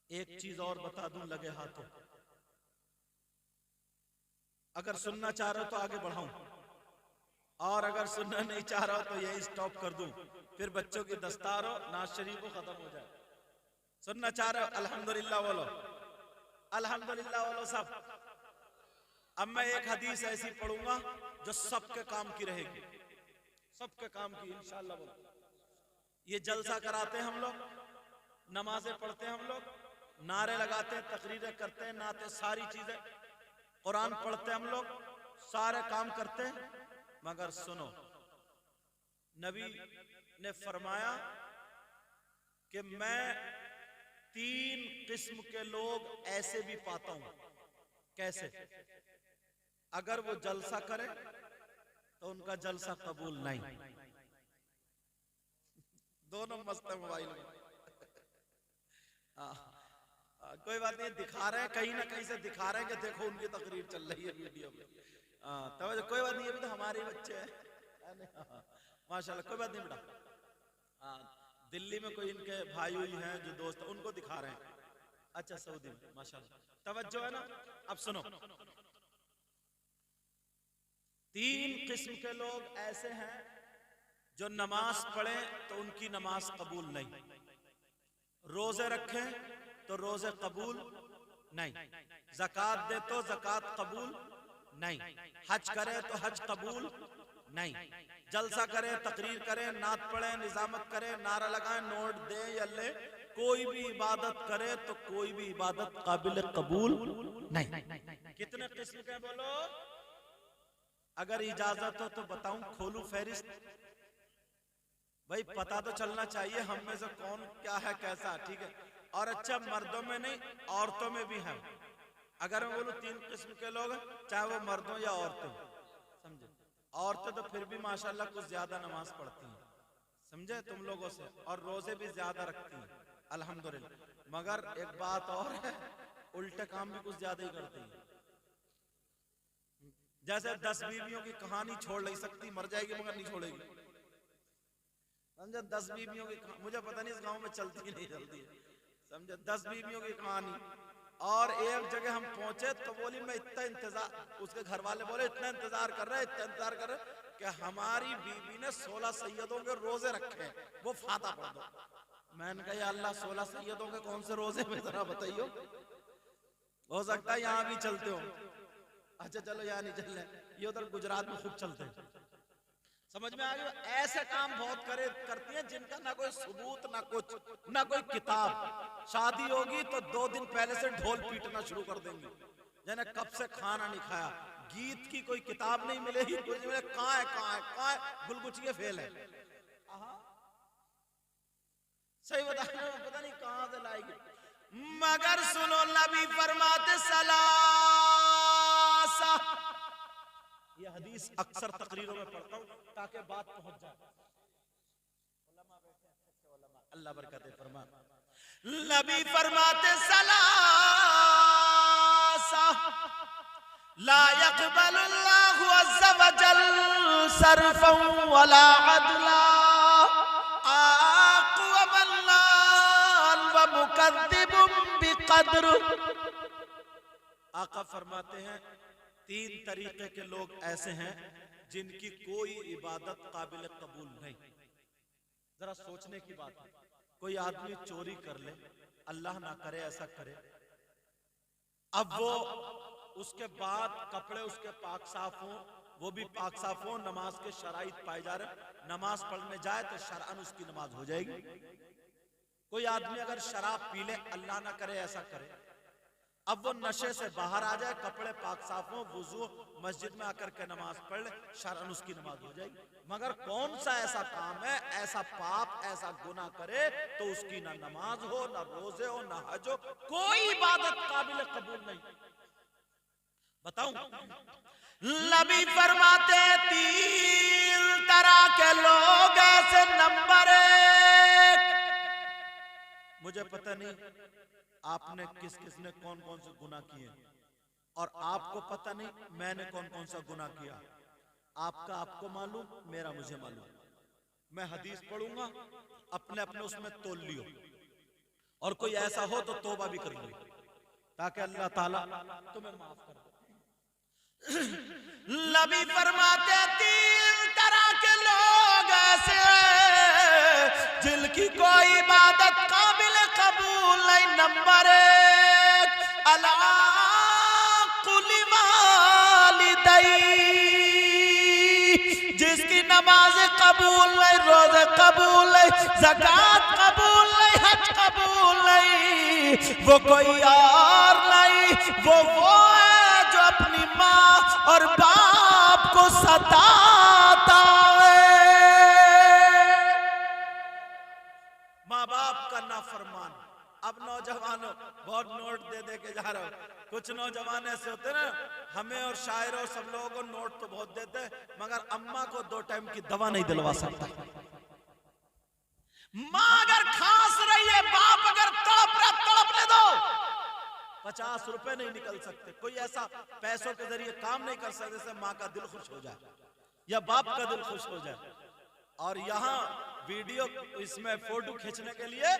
एक चीज और बता दूं लगे हाथों, अगर सुनना चाह रहे हो तो आगे बढ़ाऊं, और अगर सुनना नहीं चाह रहा हो तो यही स्टॉप कर दूं, फिर बच्चों की दस्तार हो नाज शरीफ को खत्म हो जाए। सुनना चाह रहे हो अल्हम्दुलिल्लाह बोलो, अल्हम्दुलिल्लाह बोलो सब। अब मैं एक हदीस ऐसी पढ़ूंगा जो सबके काम की रहेगी, सबके काम की इंशाअल्लाह बोलो। ये जलसा कराते हैं हम लोग, नमाजें पढ़ते हैं हम लोग, नारे लगाते हैं, तकरीरें करते हैं, नाते, सारी चीजें, कुरान पढ़ते हैं हम लोग, सारे काम करते हैं, मगर सुनो, नबी ने फरमाया कि मैं 3 किस्म के लोग ऐसे भी पाता हूं। कैसे? अगर वो जलसा करे तो उनका जलसा कबूल नहीं। दोनों मस्त है मोबाइल में। कोई बात नहीं, दिखा रहे हैं, कहीं ना कहीं से दिखा रहे हैं कि देखो उनकी तकरीर चल रही है वीडियो में। तो कोई बात नहीं, ये भी तो हमारे बच्चे हैं माशाल्लाह। कोई बात नहीं बेटा, दिल्ली में कोई इनके भाई हुई हैं जो दोस्त, उनको दिखा रहे हैं। अच्छा, सऊदी में माशाल्लाह, तवज्जो है ना। अब सुनो, 3 किस्म के लोग ऐसे हैं जो नमाज पढ़े तो उनकी नमाज कबूल नहीं, रोजे रखें तो रोजे कबूल नहीं, ज़कात दे तो ज़कात कबूल नहीं, हज करे तो हज कबूल नहीं, जलसा करे, तकरीर करे, नात पढ़े, निजामत करे, नारा लगाए, नोट दे या ले, कोई भी इबादत करे तो कोई भी इबादत काबिल कबूल नहीं। कितने किस्म के बोलो? अगर इजाजत हो तो बताऊं, खोलूं फहरिस्त? भाई पता तो चलना चाहिए हम में से कौन क्या है कैसा, ठीक है। और अच्छा, मर्दों में नहीं औरतों में भी है। अगर मैं बोलूं 3 किस्म के लोग, चाहे वो मर्दों या औरतें, समझे? औरतें तो फिर भी माशाल्लाह कुछ ज्यादा नमाज पढ़ती हैं, समझे, तुम लोगों से, और रोजे भी ज्यादा रखती हैं अल्हम्दुलिल्लाह। मगर एक बात और है, उल्टे काम भी कुछ ज्यादा ही करती हैं। जैसे 10 बीवियों की कहानी छोड़ नहीं सकती, मर जाएगी मगर नहीं छोड़ेगी, समझे। 10 बीवियों की, मुझे पता नहीं इस गांव में चलती कि नहीं चलती है, समझे। 10 बीवियों की कहानी। और एक जगह हम पहुंचे तो बोली मैं इतना इंतजार, उसके घर वाले बोले इतना इंतजार कर रहे, इतना इंतजार कर रहे कि हमारी बीवी ने 16 सैयदों के रोजे रखे, वो फाता पढ़ दो। मैंने कहा या अल्लाह, 16 सैयदों के कौन से रोजे में जरा बताइयो, हो सकता है यहाँ भी चलते हो। अच्छा चलो, यहाँ नहीं चल रहे, ये उधर गुजरात में खूब चलते हैं, समझ में आ गया। ऐसे काम बहुत करती हैं जिनका ना कोई सबूत, ना कुछ, ना कोई किताब। शादी होगी तो 2 दिन पहले से ढोल पीटना शुरू कर देंगे, जैसे कब से खाना नहीं खाया, गीत की कोई किताब नहीं मिलेगी, कुछ नहीं मिले, कहाँ है कहाँ है कहाँ है, गुलगुचिए फेल है। सही बता रहा हूं, पता नहीं कहां से लाएगी। मगर सुनो, नबी फरमाते सलासा, ये हदीस अक्सर तकरीरों में पढ़ता हूं ताकि बात पहुंच जाए। उलमा बैठे, अच्छे उलमा, अल्लाह बरकत फरमा। नबी फरमाते सलासा ला यक़बलुल्लाहु अज़्ज़ा व जल सर्फ़न वला अदला आक़वमल्लाल व मुकद्दिबुम बिक़द्र। आका फरमाते हैं 3 तरीके के लोग ऐसे हैं जिनकी कोई इबादत काबिल कबूल नहीं। जरा सोचने की बात है, कोई आदमी चोरी कर ले, अल्लाह ना करे ऐसा करे, अब वो उसके बाद कपड़े उसके पाक साफ हो, वो भी पाक साफ हो, नमाज के शराइत पाए जा रहे, नमाज पढ़ने जाए तो शरअन उसकी नमाज हो जाएगी। कोई आदमी अगर शराब पी ले, अल्लाह ना करे ऐसा करे, अब वो नशे से बाहर आ जाए, कपड़े पाक साफ हो, वुजू, मस्जिद में आकर के नमाज पढ़ ले, शरअन उसकी नमाज हो जाएगी। मगर कौन सा ऐसा काम है, ऐसा पाप, ऐसा गुनाह करे तो उसकी ना नमाज हो, ना रोजे हो, ना हज हो, कोई इबादत काबिल कबूल नहीं। बताऊं, नबी फरमाते 3 तरह के लोग ऐसे। नंबर 1, मुझे पता नहीं आपने किस किस ने कौन कौन से गुनाह किए, और आपको पता नहीं मैंने कौन कौन सा गुनाह किया। आपका आपको मालूम, मेरा मुझे मालूम। मैं हदीस पढ़ूंगा, अपने अपने उसमें तोल लियो, और कोई ऐसा हो तो तौबा भी कर लियो, ताकि अल्लाह ताला तुम्हें माफ कर दे। नबी फरमाते 3 तरह के लोग ऐसे जिनकी कोई इबादत काबिल कबूल नहीं। नंबर 1, अला कुली वालिदै, जिसकी नमाज कबूल नहीं, रोजे कबूल नहीं, ज़कात कबूल नहीं, हज कबूल नहीं। वो कोई और नहीं, वो है जो अपनी माँ और बाप को सताता है। माँ बाप का नाफरमान। अब नौजवानों बहुत नोट दे दे के जा रहे हो। कुछ नौजवान ऐसे होते ना, हमें और शायरों सब लोगों को नोट तो बहुत देते, मगर अम्मा को 2 टाइम की दवा नहीं दिलवा सकता। माँ अगर खांस रही है, बाप अगर तड़पने दो, 50 रुपए नहीं निकल सकते। कोई ऐसा पैसों के जरिए काम नहीं कर सकते जिससे माँ का दिल खुश हो जाए या बाप का दिल खुश हो जाए। और यहाँ वीडियो इसमें फोटो खींचने के लिए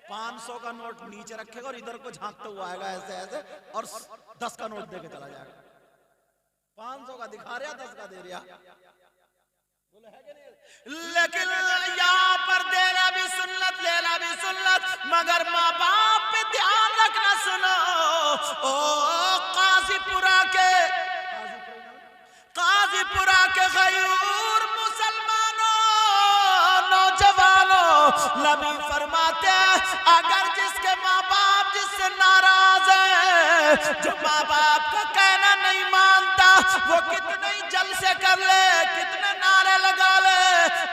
500 का नोट नीचे रखेगा और इधर को झांकता हुआ आएगा ऐसे ऐसे, और 10 का नोट देके चला जाएगा। 500 का दिखा रहा, 10 का दे रहा, बोले है कि नहीं? लेकिन यहाँ पर देना भी सुन्नत, लेना भी सुन्नत, मगर माँ बाप पे ध्यान रखना। सुनो ओ काजीपुरा के गयूर मुसलमानों, नौजवानों, नबी फरमाते अगर जिसके माँ बाप जिससे नाराज है, जो माँ बाप का कहना नहीं मानता, वो कितने ही जलसे कर ले, कितने नारे लगा ले,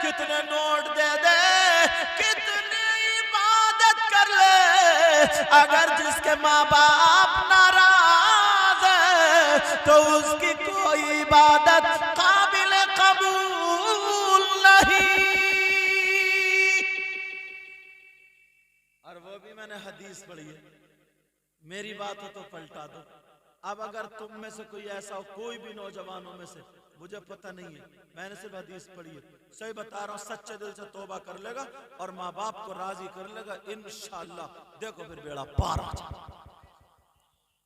कितने नोट दे दे, कितनी इबादत कर ले, अगर जिसके माँ बाप नाराज है तो उसकी कोई इबादत काबिल कबूल नहीं। और वो भी मैंने हदीस पढ़ी है, मेरी बात हो तो पलटा दो। अब अगर तुम में से कोई ऐसा हो, कोई भी नौजवानों में से, मुझे पता नहीं है, मैंने सिर्फ हदीस पढ़ी है, सही बता रहा हूं, सच्चे दिल से तौबा कर लेगा और माँ बाप को राजी कर लेगा, इंशाअल्लाह देखो फिर बेड़ा पार हो जाएगा।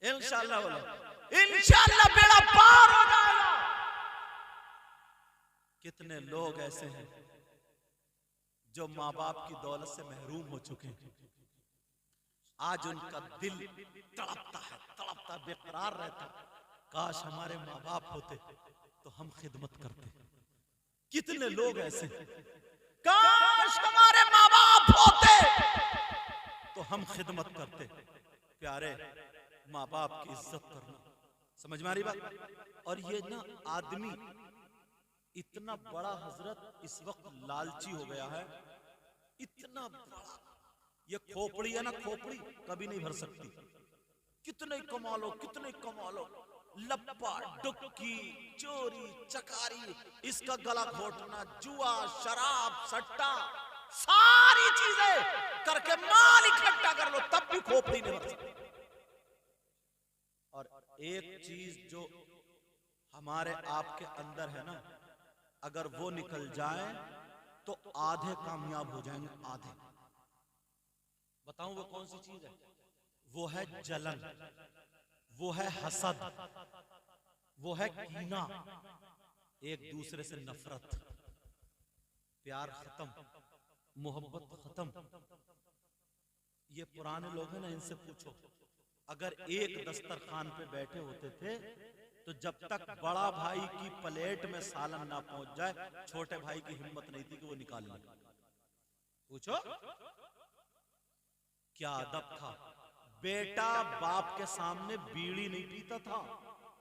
इंशाअल्लाह बोलो, इंशाअल्लाह बेड़ा पार हो जाएगा। कितने लोग ऐसे हैं जो माँ बाप की दौलत से महरूम हो चुके हैं, आज उनका दिल तड़पता है, बेकरार रहता, काश हमारे माँ बाप होते तो हम खिदमत करते। कितने लोग ऐसे, काश हमारे माँ बाप होते तो हम खिदमत करते। प्यारे, माँ बाप की इज्जत करना, समझ में आ रही बात? और ये ना आदमी इतना बड़ा हजरत इस वक्त लालची हो गया है, इतना बड़ा, ये खोपड़ी है ना, खोपड़ी कभी नहीं भर सकती। कितने कमा लो, कितने कमा लो, लप्पा, डुक्की, चोरी, चकारी, इसका गला घोटना, जुआ, शराब, सट्टा, सारी चीजें करके माल इकट्ठा कर लो, तब भी खोपड़ी नहीं भर सकती। और एक चीज जो हमारे आपके अंदर है ना, अगर वो निकल जाए तो आधे कामयाब हो जाएंगे, आधे। बताऊं वो कौन सी चीज है? वो है जलन, वो है हसद, वो है कीना, एक दूसरे से नफरत। प्यार खत्म, मोहब्बत खत्म। ये पुराने लोग हैं ना, इनसे पूछो, अगर एक दस्तरखान पे बैठे होते थे तो जब तक बड़ा भाई की प्लेट में सालन ना पहुंच जाए, छोटे भाई की हिम्मत नहीं थी कि वो निकाल ले। पूछो क्या अदब था। बेटा बाप के सामने बीड़ी नहीं पीता था,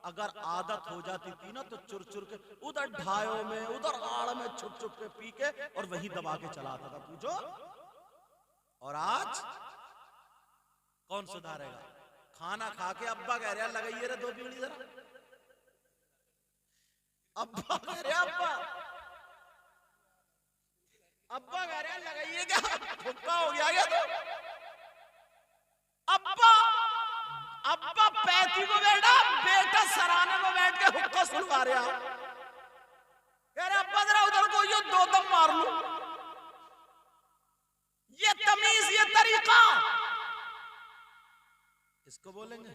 अगर आदत हो जाती थी ना तो चुर चुर के उधर ढायों में, उधर आड़ में छुप छुप के पी के और वही दबा के चला आता था। पूछो। और आज कौन सुधारेगा? खाना खा के अब्बा कह रहा लगाइए रे 2 बीड़ी जरा, अब्बा कह रहे अब्बा कह रहे लगाइए, क्या फुक्का हो गया क्या? तो अब्बा पैती को बेटा सराने में बैठ के हुक्का सुलवा रहा, कह रहा अब्बा जरा उधर को यो दो दम मार लूं। ये तमीज, ये तरीका इसको बोलेंगे।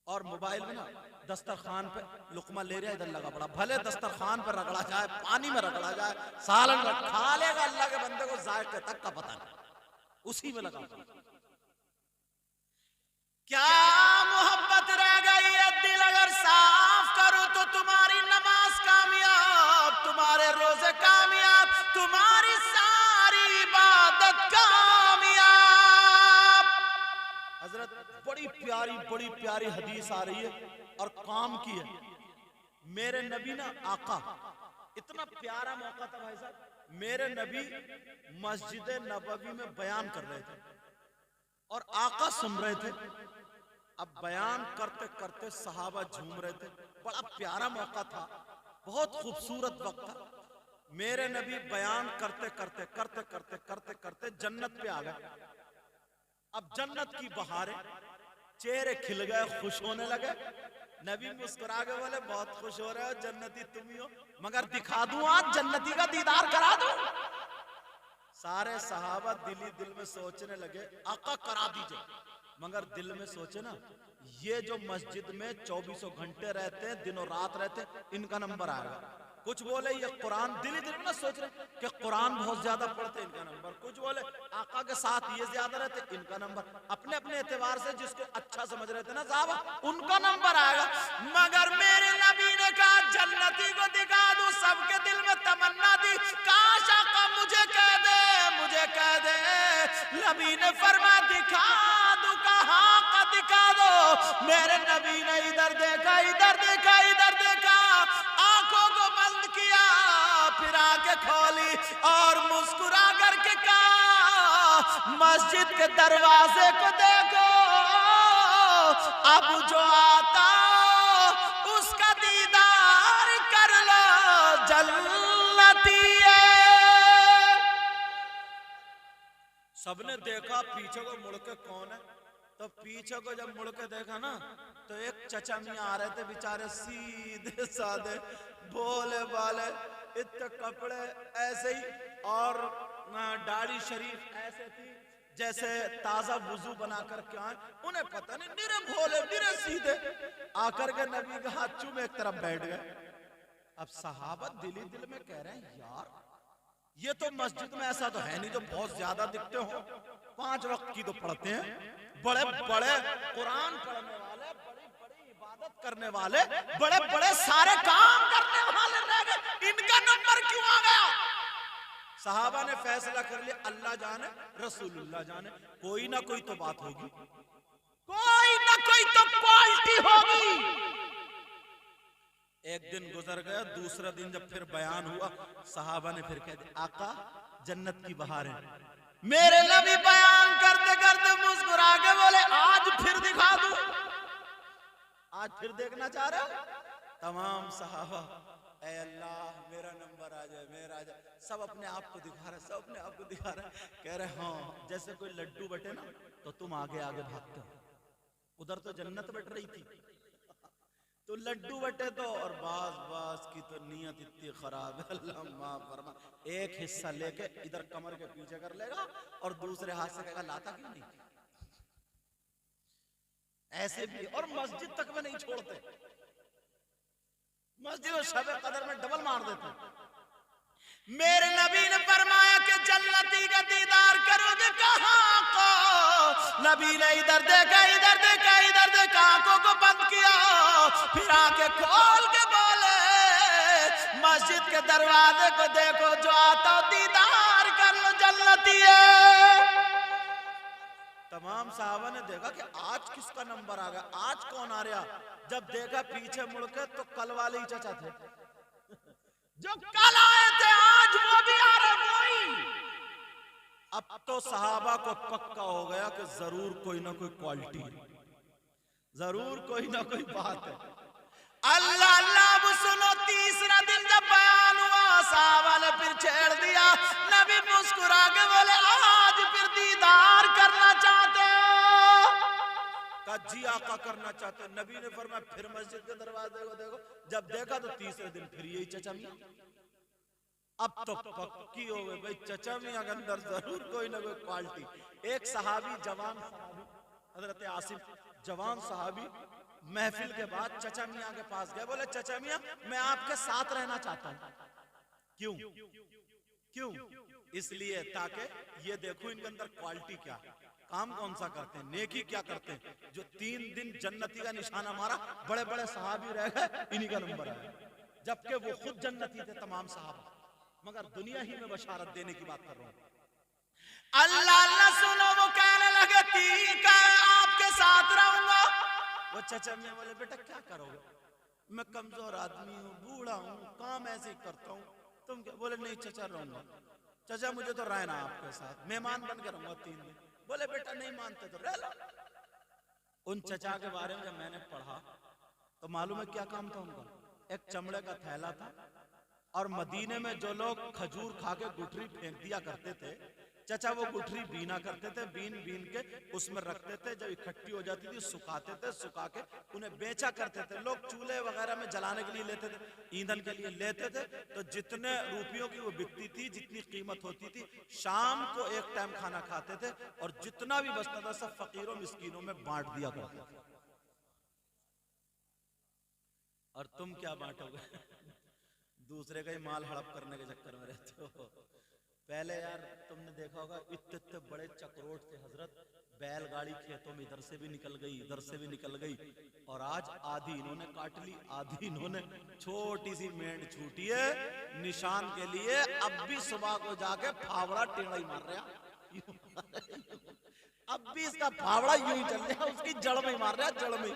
और मोबाइल में ना दस्तरखान पे लुकमा ले रहा, इधर लगा पड़ा, भले दस्तरखान पे रगड़ा जाए, पानी में रगड़ा जाए, सालन खा लेगा, अल्लाह के बंदे को जायके तक का पता नहीं, उसी में लगा पड़ा। क्या मोहब्बत रह गई है? दिल अगर साफ करो तो तुम्हारी नमाज कामयाब, तुम्हारे रोजे कामयाब, तुम्हारी सारी इबादत कामयाब। हजरत बड़ी प्यारी हदीस आ रही है और काम की है। मेरे नबी ना आका, इतना प्यारा मौका था भाई साहब, मेरे नबी मस्जिद नबवी में बयान कर रहे थे और आका सुन रहे थे। अब बयान करते करते सहाबा झूम रहे थे, बड़ा प्यारा मौका था, बहुत खूबसूरत वक्त था। मेरे नबी बयान करते करते करते करते करते करते जन्नत पे आ गए। अब जन्नत की बहारें, चेहरे खिल गए, खुश होने लगे। नबी मुस्कुरा के बोले बहुत खुश हो रहे हो, जन्नती तुम ही हो, मगर दिखा दूं आज जन्नती का दीदार करा दूं। सारे सहाबा दिल में सोचने लगे आका करा दीजिए, मगर दिल में सोचे ना ये जो मस्जिद में 24 घंटे रहते हैं, दिनों रात रहते हैं, इनका नंबर आएगा। कुछ बोले ये कुरान, दिल में ना सोच रहे कि कुरान बहुत ज्यादा पढ़ते, इनका नंबर। कुछ बोले आका के साथ ये ज्यादा रहते, इनका नंबर। अपने अपने एतबार से जिसको अच्छा समझ रहे थे ना साहब, उनका नंबर आएगा। मगर मेरे नबी ने कहा जन्नती को दिखा दूं, सबके दिल में तमन्ना दी, काश आका मुझे कह दे, मुझे कह दे। नबी ने फरमा दिखा दूं, कहा का दिखा दो। मेरे नबी ने इधर देखा, इधर देखा, इधर देखा, आंखों को बंद किया, फिर आंखें खोली और मुस्कुरा करके कहा मस्जिद के दरवाजे को देखो, अब जो आता उसका दीदार कर लो, जन्नती है। सबने देखा, पीछे को मुड़ के कौन है, तो पीछे को जब मुड़ के देखा ना तो एक चचा मियां आ रहे थे, बेचारे सीधे साधे, भोले भाले, इतने कपड़े ऐसे ही और दाढ़ी शरीफ ऐसे थी जैसे ताजा वुजू बनाकर के आए। उन्हें पता नहीं, निरे भोले निरे सीधे आकर के नबी का हाथ चूमे एक तरफ बैठ गए। अब सहाबा दिल में कह रहे हैं यार ये तो मस्जिद में ऐसा तो है नहीं जो बहुत ज्यादा दिखते हो, 5 वक्त की तो पढ़ते हैं, बड़े बड़े कुरान पढ़ने वाले, बड़ी बड़ी इबादत करने वाले, बड़े बड़े सारे काम करने वाले रह गए, इनका नंबर क्यों आ गया? सहाबा ने फैसला कर लिया, अल्लाह जाने रसूलुल्लाह जाने, कोई ना कोई तो बात होगी, कोई ना कोई तो क्वालिटी होगी। एक दिन गुजर गया, दूसरा दिन जब फिर बयान हुआ, सहाबा ने फिर कह दिया आका जन्नत की बहार है। मेरे नबी बयान करते करते मुस्कुरा के बोले आज फिर दिखा दूं, आज फिर देखना चाह रहे हो? तमाम सहाबा ऐ अल्लाह मेरा नंबर आ जाए, मेरा आ जाए, सब अपने आप को दिखा रहे, सब अपने आप को दिखा रहे। कह रहे हाँ जैसे कोई लड्डू बटे ना तो तुम आगे आगे भागते हो, उधर तो जन्नत बट रही थी तो लड्डू बटे तो, और बास की तो नीयत इतनी खराब है, अल्लाह माफ फरमा, एक हिस्सा लेके इधर कमर के पीछे कर लेगा और दूसरे हाथ से कहेगा लाता क्यों नहीं। ऐसे भी, और मस्जिद तक में नहीं छोड़ते, मस्जिद और शब कदर में डबल मार देते। मेरे नबी ने फरमाया कि जन्नती का दीदार करोगे कहां को? नबी ने इधर देखा, इधर देखा, इधर देखा, आंखों को बंद किया, फिर आंखें खोल के बोले मस्जिद के दरवाजे को देखो, जो आता हो दीदार कर लो, जन्नती है। तमाम साहबा ने देखा कि आज किसका नंबर आ गया, आज कौन आ रहा। जब देखा पीछे मुड़ के तो कल वाले ही चचा थे जो कल आए थे, आज वो भी आ रहे वही। अब तो सहाबा को पक्का हो गया कि जरूर कोई ना कोई क्वालिटी है, जरूर कोई ना कोई बात है। अल्लाह अल्लाह, अब सुनो, तीसरा दिन जब बयान हुआ, सहाबा ने फिर छेड़ दिया। नबी मुस्कुरा के बोले आज फिर दीदार करना चाहते हो? जी आका करना चाहते हो। नबी ने फरमाया फिर मस्जिद के दरवाजे को देखो, जब देखा तो तीसरे दिन फिर यही चचा मियां। अब तो पक्की हो गई भाई, चचा मियां के अंदर जरूर कोई ना कोई क्वालिटी। एक सहाबी, जवान सहाबी, हजरत आसिफ, जवान सहाबी, महफिल के बाद चचा मियां के पास गए, बोले चचा मियां मैं आपके साथ रहना चाहता हूं। क्यों? क्यों? इसलिए ताकि ये देखो इनके अंदर क्वालिटी क्या है, काम कौन सा करते हैं, नेकी क्या करते हैं। जो 3 दिन जन्नती का निशाना मारा, बड़े बड़े सहाबी रह गए, इन्हीं का नंबर आया, जबकि वो खुद जन्नती थे तमाम सहाबा। मगर दुनिया ही में बशारत देने की बात कर रहा हूं। अल्लाह अल्लाह सुनो, वो कहने लगे ठीक है आपके साथ रहूंगा। वो चचा मियां बोले बेटा क्या करोगे, मैं कमजोर आदमी हूँ, बूढ़ा हूँ, काम ऐसे ही करता हूँ, तुम क्या? बोले नहीं चचा रहूंगा। चचा मुझे तो रहना आपके साथ, मेहमान बन के रहूंगा 3 दिन। बोले बेटा नहीं मानते तो रह लो। उन चचा के बारे में जब मैंने पढ़ा तो मालूम है क्या काम था उनका। एक चमड़े का थैला था, और मदीने में जो लोग खजूर खा के गुठरी फेंक दिया करते थे, चचा वो गुठरी बीना करते थे, बीन बीन के उसमें रखते थे। जब इकट्ठी हो जाती थी सुखाते थे, सुखा के उन्हें बेचा करते थे। लोग चूल्हे वगैरह में जलाने के लिए लेते थे, ईंधन के लिए लेते थे। तो जितने रुपयों की वो बिकती थी, जितनी कीमत होती थी, शाम को एक टाइम खाना खाते थे, और जितना भी बचता था सब फकीरों मिस्कीनों में बांट दिया करते थे। और तुम क्या बांटोगे? दूसरे का ही माल हड़प करने के चक्कर में रहते हो। पहले यार तुमने देखा होगा इतने बड़े चक्रोट थे हजरत, बैलगाड़ी खेतों में इधर से भी निकल गई, इधर से भी निकल गई, और आज आधी इन्होंने काट ली, आधी इन्होंने। छोटी सी मेंढ छूटी है निशान के लिए, अब भी सुबह को जाके फावड़ा टेढ़ा ही मार रहा, अब भी इसका फावड़ा यूं ही चल रहा, उसकी जड़ में ही मार रहा, जड़ में।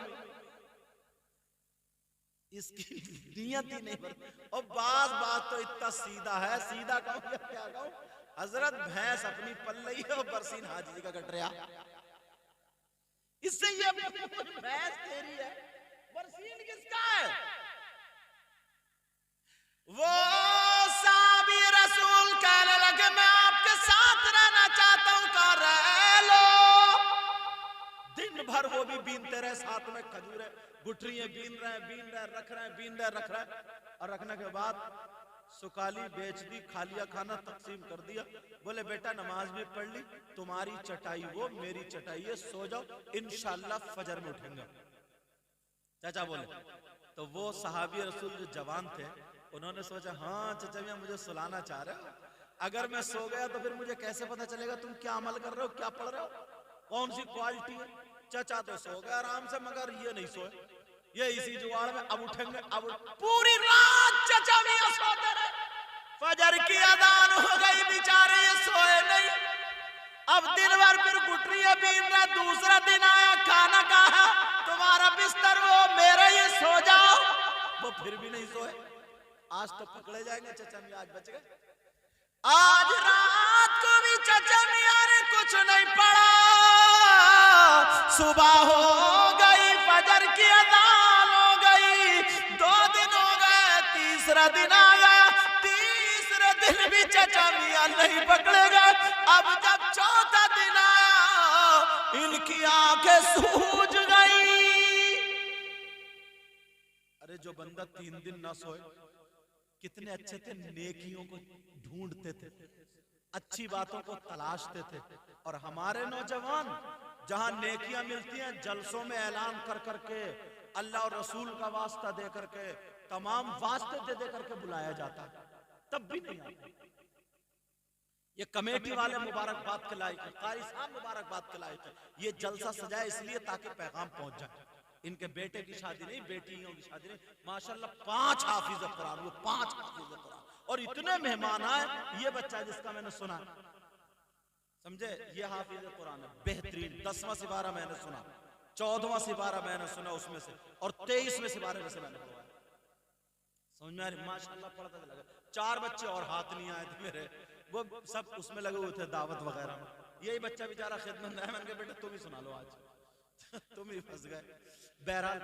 इसकी नियत ही नहीं बनती। और बात तो इतना सीधा है, सीधा कहूं या क्या कहूं, हजरत भैंस अपनी पल रही है और बरसीन हाजी जी का कट रहा। इससे ये भैंस तेरी है, बरसीन किसका है? वो साहबी रसूल कहने लगे मैं आपके साथ रहना चाहता हूं, कहा रह लो। दिन भर वो भी बीनते रहे, साथ में खजूर गुठरियां बीन रहे, रख रहे, बीन रहे, रख रहे, और रखने के बाद सुकाली बेच दी, खालिया खाना तकसीम कर दिया। बोले बेटा नमाज भी पढ़ ली, तुम्हारी चटाई वो मेरी चटाई है, सो जाओ, इंशाल्लाह फजर में उठेंगे। चाचा बोले, तो वो सहाबी रसूल जो जवान थे उन्होंने सोचा हाँ चाचा मियां मुझे सुलाना चाह रहे हो, अगर मैं सो गया तो फिर मुझे कैसे पता चलेगा तुम क्या अमल कर रहे हो, क्या पढ़ रहे हो, कौन सी क्वालिटी है। चाचा तो सो गया आराम से, मगर ये नहीं सोए, ये इसी जुगाड़ में अब उठेंगे। अब पूरी रात चाचा मियां सोते रहे, फजर की अजान हो गई, बेचारे ये सोए नहीं। अब दिन भर फिर गुठरियां बीन रहा, दूसरा दिन आया, खाना कहा तुम्हारा बिस्तर वो मेरे, ये सो जाओ, वो फिर भी नहीं सोए। आज तो पकड़े जाएंगे चाचा मियां, आज बच गए। आज रात को भी चाचा मियां ने कुछ नहीं पढ़ा, सुबह हो गई, फजर की अजान हो गई, 2 दिन हो गए, तीसरा दिन आ गया, तीसरे दिन भी चाचा मियां नहीं पकड़े गए। अब जब चौथा दिन आया, इनकी आंखें सूज गई। अरे जो बंदा 3 दिन ना सोए, कितने अच्छे थे, नेकियों को ढूंढते थे, अच्छी बातों को तलाशते थे। और हमारे नौजवान जहां नेकियां मिलती हैं, जलसों में ऐलान कर करके, अल्लाह और रसूल का वास्ता दे करके, तमाम वास्ते दे दे करके बुलाया जाता है, तब भी नहीं आता। ये कमेटी वाले मुबारकबाद के लायक है, कारी साहब मुबारकबाद के लायक है। ये जलसा सजाए इसलिए ताकि पैगाम पहुंच जाए। इनके बेटे की शादी नहीं, बेटियों की शादी नहीं, माशाल्लाह 5 हाफिज कुरान, वो 5 हाफिज कुरान, और इतने मेहमान आए। ये बच्चा जिसका मैंने सुना, समझे, ये हाफिज कुरान है बेहतरीन, 10वां सिपारा मैंने सुना, 14वां सिपारा मैंने सुना उसमें से, और 23वें सिपारे में से मैंने पढ़वाया। समझ में आ रही, माशाल्लाह पढ़ता लगा। 4 बच्चे और हाथ नहीं आए थे मेरे, वो सब उसमें लगे हुए थे दावत वगैरह में। यही बच्चा बेचारा खिदमत में है, मैंने कहा बेटा तुम ही सुना लो आज तुम ही फंस गए। बहरहाल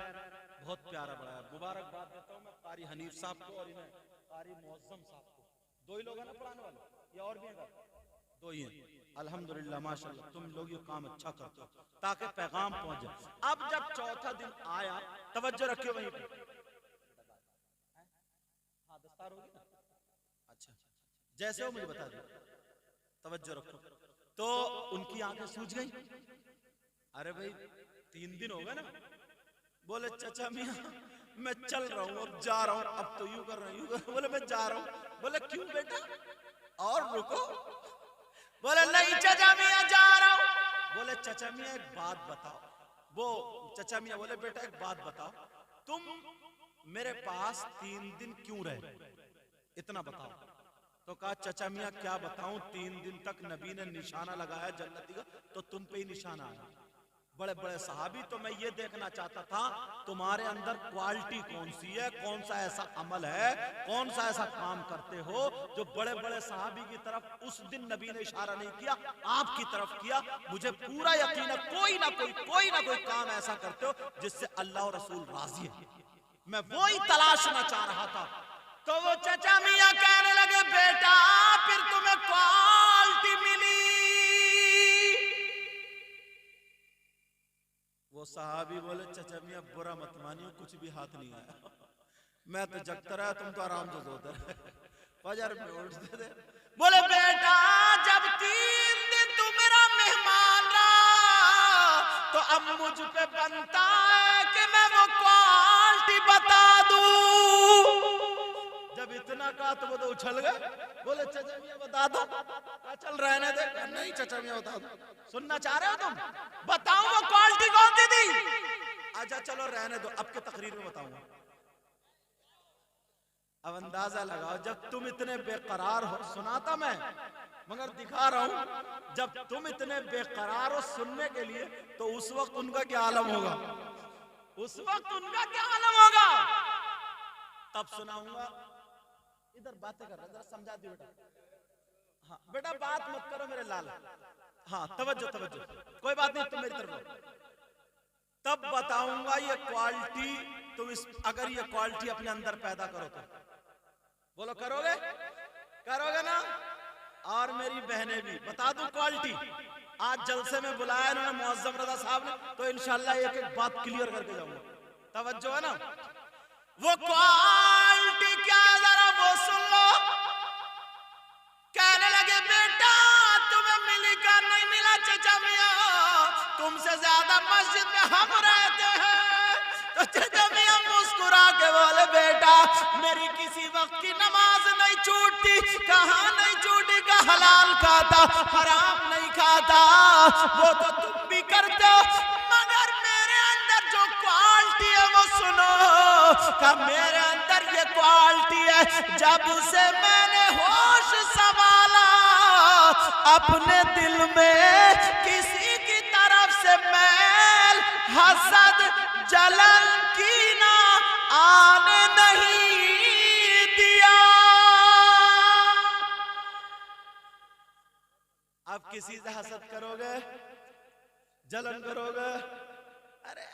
बहुत प्यारा बड़ा है, मुबारकबाद देता हूँ मैं कारी हनीफ साहब को और इन्हें कारी मुअज्जम साहब को। 2 ही लोग हैं ना पढ़ाने वाले, या और भी हैं? तो ये अल्हम्दुलिल्लाह माशाल्लाह तुम लोग ये काम अच्छा करते हो ताकि पैगाम पहुंच जाए। अब जब चौथा दिन आया, तवज्जो रखियो वहीं पे। हाँ दस्तार होगी ना, अच्छा जैसे हो मुझे बता दो, तवज्जो रखो। तो उनकी आंखें सूज गई। अरे भाई 3 दिन हो गए ना। बोले चाचा मियाँ मैं चल रहा हूँ, अब जा रहा हूँ, अब तो यूं कर रहा हूँ, यूं कर रहा हूं। बोले मैं जा रहा हूँ। बोले क्यों बेटा और रुको। बोले नहीं चाचा मियाँ जा रहा हूँ। बोले चाचा मियाँ एक बात बताओ। वो चाचा मियाँ बोले बेटा एक बात बताओ, तुम मेरे पास 3 दिन क्यों रहे, इतना बताओ। तो कहा चाचा मियाँ क्या बताऊं, 3 दिन तक नबी ने निशाना लगाया जन्नती का, तो तुम पे ही निशाना आया। बड़े बड़े सहाबी, तो मैं ये देखना चाहता था तुम्हारे अंदर क्वालिटी कौन सी है, कौन सा ऐसा अमल है, कौन सा ऐसा काम करते हो जो बड़े बड़े सहाबी की तरफ उस दिन नबी ने इशारा नहीं किया, आपकी तरफ किया। मुझे पूरा यकीन है कोई ना कोई काम ऐसा करते हो जिससे अल्लाह और रसूल राजी है। मैं वो ही तलाशना चाह रहा था। तो वो चाचा मियाँ कहने लगे बेटा फिर तुम्हें क्वालिटी मिली। वो साहबी बोले चाचा मियाँ बुरा मत मानियो, कुछ भी हाथ नहीं आया। मैं तो जगता रहा, तुम तो आराम से सोते रहे, फजर में उठते थे। बोले बेटा जब 3 दिन तू मेरा मेहमान रहा तो अब मुझ पे बनता है कि मैं वो क्वालिटी बता दूं। जब इतना कहा तो वो तो उछल गए। बोले चाचा मियाँ बता दो। चल रहने दे। नहीं चाचा मियाँ बता दो। सुनना चाह रहे हो तुम, बताओ वो क्वालिटी कौन सी थी। अच्छा चलो रहने दो, अब के तकरीर में बताऊंगा। अब अंदाजा लगाओ, जब तुम इतने बेकरार हो, सुनाता मैं मगर दिखा रहा हूं, जब तुम इतने बेकरार हो सुनने के लिए, तो उस वक्त उनका क्या आलम होगा, उस वक्त उनका क्या आलम होगा, तब सुनाऊंगा। इधर बातें कर रहा, जरा समझा दियो बेटा। हाँ बेटा बात मत करो मेरे लाल। हाँ तवज्जो, कोई बात नहीं, तुम मेरी तरफ। तब बताऊंगा ये क्वालिटी, तुम इस अगर ये क्वालिटी अपने अंदर पैदा करो तो बोलो करोगे, करोगे ना। और मेरी बहनें भी बता दूं क्वालिटी। आज जलसे में बुलाया इन्होंने मुअज्जम रजा साहब ने, तो इंशाल्लाह एक एक बात क्लियर करके जाऊंगा। तवज्जो है ना। वो क्वालिटी क्या जरा वो सुन लो। कहने लगे बेटा तुम्हें मिली का नहीं मिला चाचा मियाँ, तुमसे ज्यादा मस्जिद में हम रहते हैं। तो चाचा मियाँ मुस्कुरा के बोले बेटा मेरी किसी वक्त की नमाज नहीं छूटती। कहाँ नहीं छूटी, का हलाल खाता हराम नहीं खाता, वो तो तुम भी करते हो, मगर मेरे अंदर जो क्वालिटी है वो सुनो। का मेरे अंदर ये क्वालिटी है, जब से मैंने होश संभाला अपने दिल में किसी की तरफ से मैल हसद जलन कीना आने नहीं दिया। अब किसी से हसद करोगे, जलन करोगे, अरे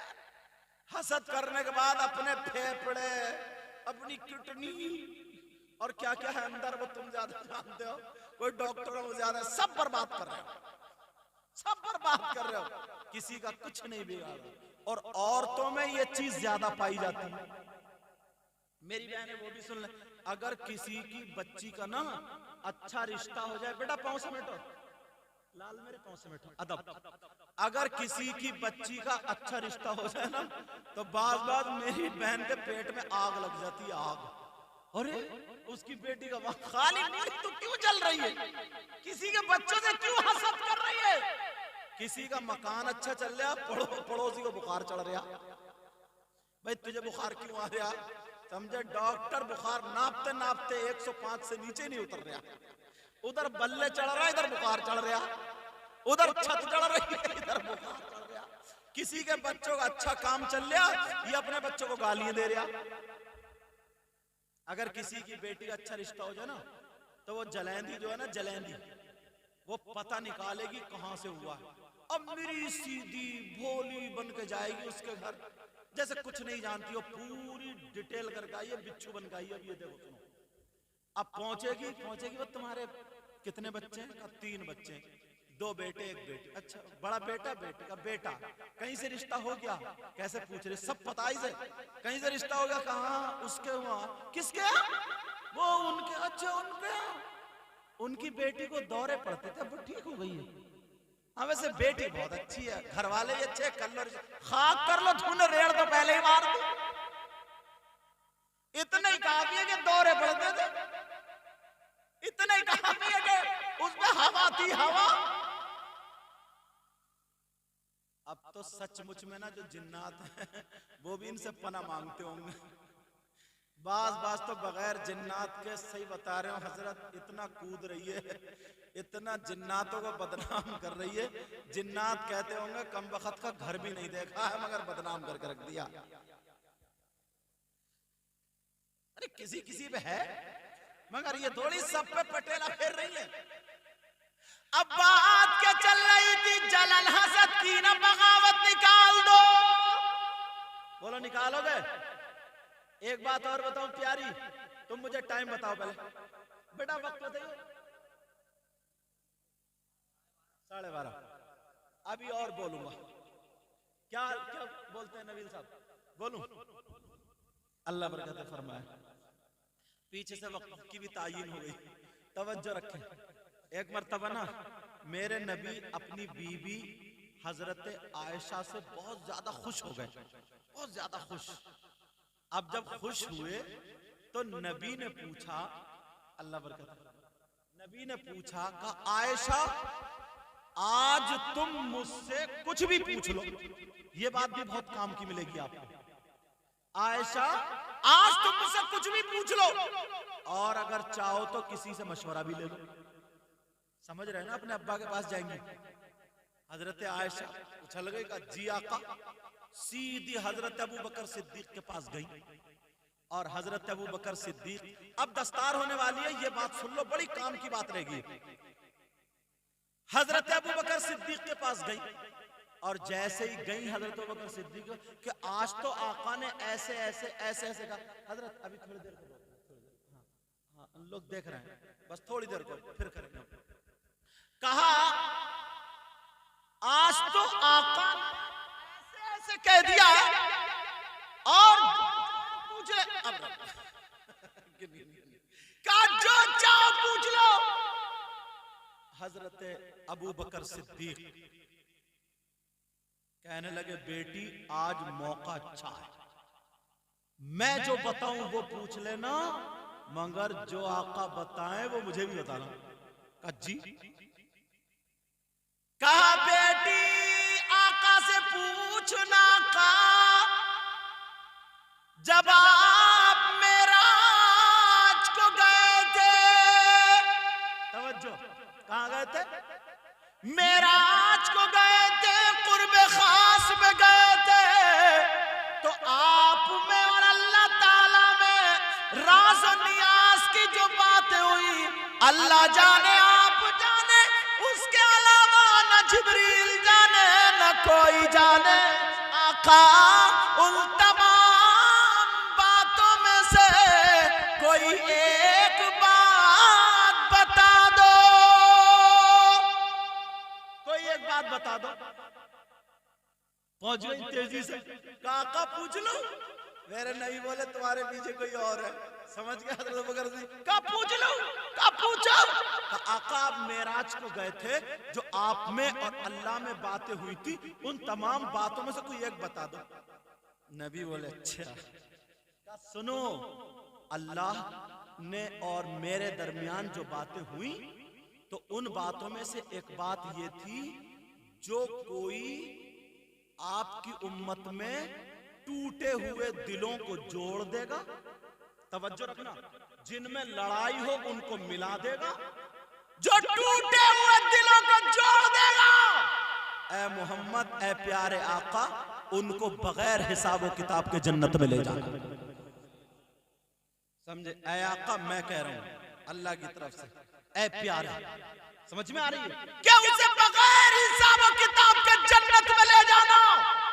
हसद करने के बाद अपने फेफड़े, अपनी किडनी और क्या क्या है अंदर वो तुम ज्यादा जानते हो। कोई डॉक्टरों को ज्यादा सब बर्बाद कर रहे हो, सब बर्बाद कर रहे हो, किसी का कुछ नहीं बिगाड़ा। और औरतों में ये चीज ज्यादा पाई जाती है। मेरी बहन है वो भी सुन ले, अगर किसी की बच्ची का ना अच्छा रिश्ता हो जाए, बेटा पाँव समेटो, लाल मेरे पाँव समेटो, अदब। अगर किसी की बच्ची का अच्छा रिश्ता हो जाए ना, तो बार मेरी बहन के पेट में आग लग जाती है, आग। अरे उसकी बेटी का खाली तू क्यों जल रही है, किसी के बच्चों से क्यों हसद कर रही है। किसी का मकान अच्छा चल रहा, पड़ोसी को बुखार चढ़ रहा। भाई तुझे बुखार क्यों आ रहा, समझे डॉक्टर बुखार नापते नापते 105 से नीचे नहीं उतर रहा। उधर बल्ले चढ़ रहा, इधर बुखार चढ़ रहा, उधर छत चढ़ रही है, इधर बुखार चढ़ रहा। किसी के बच्चों का अच्छा काम चल रहा, ये अपने बच्चों को गालियां दे रहा। अगर किसी की बेटी का अच्छा रिश्ता हो जाए ना, तो वो जलेंदी जो है ना, जलेंदी वो पता निकालेगी कहां से हुआ है। अब मेरी सीधी भोली बन के जाएगी उसके घर, जैसे कुछ नहीं जानती हो, पूरी डिटेल करके आई है, बिच्छू बन के आई है। अब ये देखो सुनो, अब पहुंचेगी वो तुम्हारे कितने बच्चे हैं? कहा 3 बच्चे, 2 बेटे 1 बेटी। अच्छा, बड़ा बेटा बेटे का बेटा, कहीं से रिश्ता हो गया? कैसे पूछ रहे, सब पता ही से, कहीं से रिश्ता हो गया? कहाँ? उसके वहां। किसके? वो उनके। अच्छा, उनके। उनकी बेटी को दौरे पड़ते थे, वो ठीक हो गई है। हाँ, वैसे बेटी बहुत अच्छी है, घर वाले ही अच्छे, कर लो खाक कर लो, धुन रेड़ तो पहले ही मार दो। इतने ही काफी है कि दौरे पड़ते थे, इतने ही काफी है कि उसमें हवा थी, हवा। अब तो सचमुच में ना जो जिन्नात हैं वो भी इनसे पना मांगते होंगे। बास तो बगैर जिन्नात के, सही बता रहे हो हजरत, इतना कूद रही है, इतना जिन्नातों को बदनाम कर रही है। जिन्नात कहते होंगे कम वक्त का घर भी नहीं देखा है मगर बदनाम करके रख दिया। अरे किसी किसी पे है, मगर ये थोड़ी सब पे पटेला फेर रही है। अब बात क्या चल रही थी, जलन हसद की ना बगावत निकाल दो। बोलो निकालोगे? एक बात और बताऊं प्यारी, तुम मुझे टाइम बताओ पहले, बेटा वक्त बताइए। 12:30। अभी और बोलूंगा। क्या क्या बोलते हैं नबील साहब? बोलूं? अल्लाह बरकत फरमाए। पीछे से वक्त की भी तायीन हो गई, तवज्जो रखें। एक मर्तबा ना मेरे नबी अपनी बीबी हजरत आयशा से बहुत ज्यादा खुश हो गए, बहुत ज्यादा खुश। अब जब खुश हुए तो नबी ने पूछा, अल्लाह बरकत, नबी ने पूछा कि आयशा आज तुम मुझसे कुछ भी पूछ लो, ये बात भी बहुत काम की मिलेगी आपको। आयशा आज तुम मुझसे कुछ भी पूछ लो, और अगर चाहो तो किसी से मशवरा भी ले लो। समझ रहे हैं ना, अपने अब्बा के पास जाएंगी। हजरत आयशा उछल गई, का जी आका। सीधी हजरत अबू बकर सिद्दीक के पास गई, और हजरत अबू बकर सिद्दीक, अब दस्तार होने वाली है, ये बात सुन लो, बड़ी काम की बात रहेगी। हजरत अबू बकर सिद्दीक के पास गई, और जैसे ही गई हजरत अबू बकर सिद्दीक कि आज तो आका ने ऐसे ऐसे ऐसे ऐसे कहा। हजरत अभी थोड़ी देर को, हाँ लोग देख रहे हैं, बस थोड़ी देर को फिर करेंगे। कहा आज तो आका ऐसे ऐसे कह दिया और पूछ ले, अब कहा जो चाहो पूछ लो। हजरत अबू बकर सिद्दीक कहने लगे, बेटी आज मौका अच्छा है, मैं जो बताऊं वो पूछ लेना, मगर जो आका बताएं वो मुझे भी बताना। कहा जी। कहा बेटी आका से पूछना का जब आप मेराज को गए थे। तवज्जो, कहां गए थे? मेराज को गए थे, कुर्बे खास में गए थे, तो आप में और अल्लाह ताला में राज और नियाज की जो बातें हुई, अल्लाह जाने आप जाने, उसके अलावा न जिब्रील जाने न कोई जाने। आका उन तमाम बातों में से कोई एक बात बता दो, कोई एक बात बता दो। पहुंच गई तेजी से, काका पूछ लो। मेरे नहीं बोले तुम्हारे पीछे कोई और है, समझ गया हजरत बकर सिद्दीक। का पूछ लो, का पूछो। आका आप मेराज को गए थे, जो आप में और अल्लाह में बातें हुई थी, उन तमाम बातों में से कोई एक बता दो। नबी बोले अच्छा। का सुनो, अल्लाह ने और मेरे दरमियान जो बातें हुई, तो उन बातों में से एक बात ये थी, जो कोई आपकी उम्मत में टूटे हुए दिलों को जोड़ देगा। तवज्जो रखना, जिनमें लड़ाई हो उनको मिला देगा, जो टूटे हुए दिलों को जोड़ देगा। ऐ मोहम्मद, ऐ प्यारे आका, उनको बगैर हिसाब किताब के जन्नत में ले जाना। समझे? ऐ आका मैं कह रहा हूं अल्लाह की तरफ से, ऐ प्यारे, समझ में आ रही है? क्या उसे बगैर हिसाब किताब के जन्नत में ले जाना?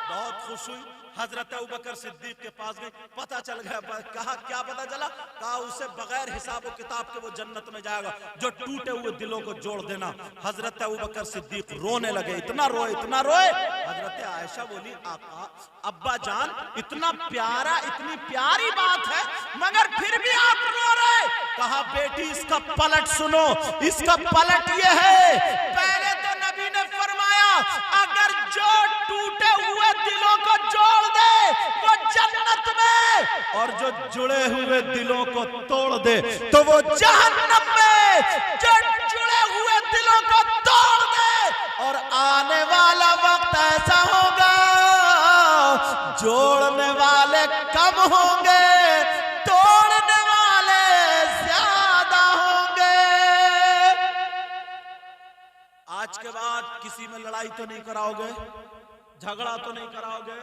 बहुत खुश हुई, हजरत अबू बकर सिद्दीक के पास गई, पता चल गया। कहा क्या पता चला? कहा उसे बगैर हिसाब और किताब के वो जन्नत में जाएगा, जो टूटे हुए दिलों को जोड़ देना। हजरत अबू बकर सिद्दीक रोने लगे, इतना रोए इतना रोए। हजरत आयशा बोली आका अब्बा जान इतना प्यारा, इतनी प्यारी बात है मगर फिर भी आप रो रहे। कहा बेटी इसका पलट सुनो, इसका पलट ये है, पहले तो नबी ने फरमाया अगर जो टूटे हुए दिलों को जोड़ दे वो जन्नत में, और जो जुड़े हुए दिलों को तोड़ दे तो वो जहन्नम में। जो जुड़े हुए दिलों को तोड़ दे, और आने वाला वक्त ऐसा होगा जोड़ने वाले कम होंगे, तोड़ने वाले ज्यादा होंगे। आज के बाद किसी में लड़ाई तो नहीं कराओगे, झगड़ा तो नहीं कराओगे,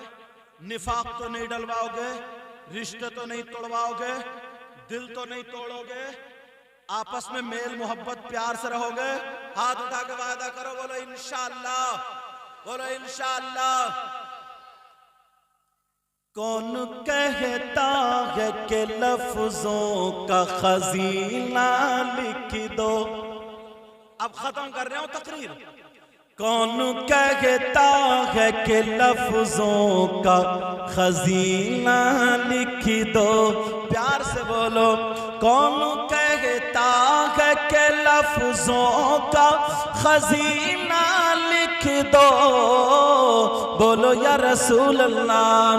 निफाक तो नहीं डलवाओगे, रिश्ते तो नहीं तोड़वाओगे, दिल तो नहीं तोड़ोगे, आपस में मेल मोहब्बत प्यार से रहोगे। हाथ उठा के वादा करो, बोलो इंशाअल्लाह, बोलो इंशाअल्लाह। कौन कहता है कि लफ्जों का खजीना लिख दो। अब खत्म कर रहे हो तकरीर। कौन कहता है कि लफ्जों का खजीना लिख दो, प्यार से बोलो। कौन कहता है कि लफ्जों का खजीना लिख दो, बोलो या रसूल अल्लाह।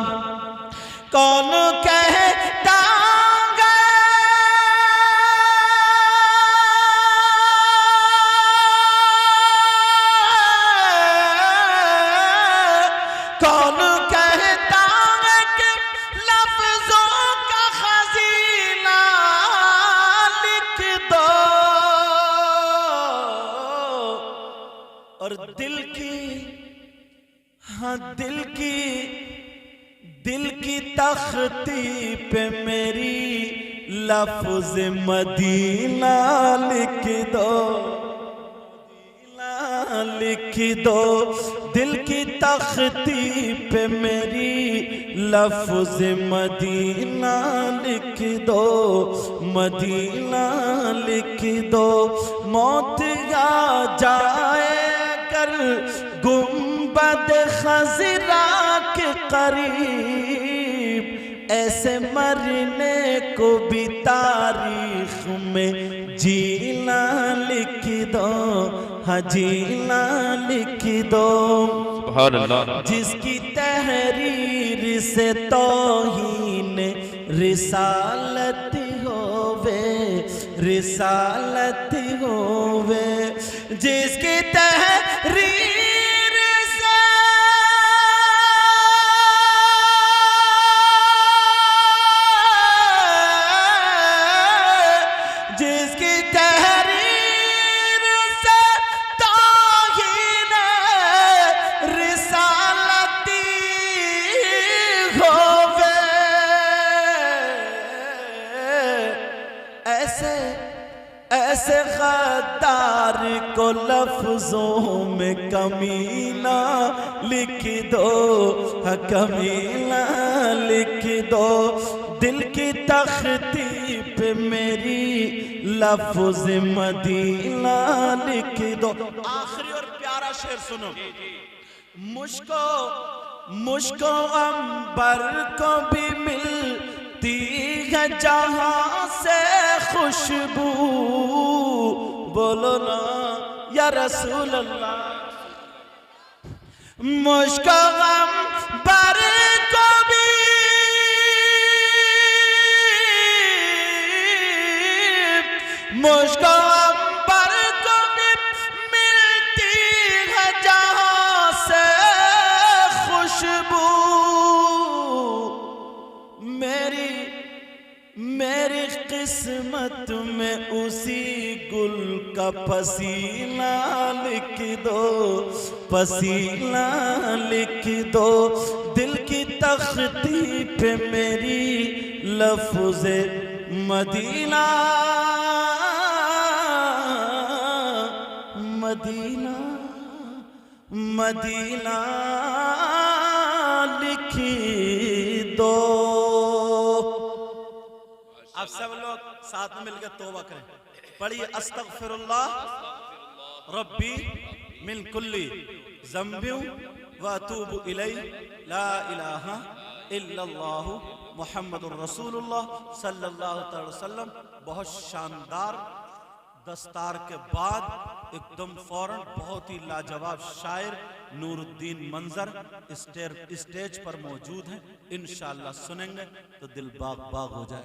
कौन कहता दिल की तख्ती पे मेरी लफ्ज मदीना लिख दो, मदीना लिख दो। दिल की तख्ती पे मेरी लफ्ज मदीना लिख दो, मदीना लिख दो। मौत आ जाए कर गुंबद खज़रा के करीब, ऐसे मरने को भी तारीख में जीना लिख दो, हाँ जीना लिख दो। सुभान अल्लाह। जिसकी तहरीर से तौहीन रिसालत होवे, रिसालत होवे। जिसकी तहरीर ऐसे गद्दार को लफ्जों में कमीना लिख दो, हाँ कमीना लिख दो। दिल की तख्ती पे मेरी लफ्ज मदीना लिख दो। आखिरी और प्यारा शेर सुनो। मुझको अंबर को भी मिलती है जहां से खुशबू, बोलो ना या रसूल अल्लाह। मुझको अंबर को भी मुझको अंबर को भी मिलती है जहां से खुशबू। मेरी किस्मत में उसी गुल का पसीना लिख दो, पसीना लिख दो। दिल की तख्ती पे मेरी लफ्ज मदीना, मदीना, मदीना लिख लिखी दो। अब सब लोग साथ में मिलकर तौबा करें, पढ़िए अस्तगफिरुल्लाह रब्बी मिन कुल्ली ज़ंबिन व अतूबु इलैहि ला इलाहा इल्लल्लाह मुहम्मदुर रसूलुल्लाह सल्लल्लाहु अलैहि वसल्लम। बहुत शानदार दस्तार के बाद एकदम फौरन बहुत ही लाजवाब शायर नूरुद्दीन मंजर स्टेज पर मौजूद हैं, इंशाअल्लाह सुनेंगे तो दिल बाग बाग हो जाए।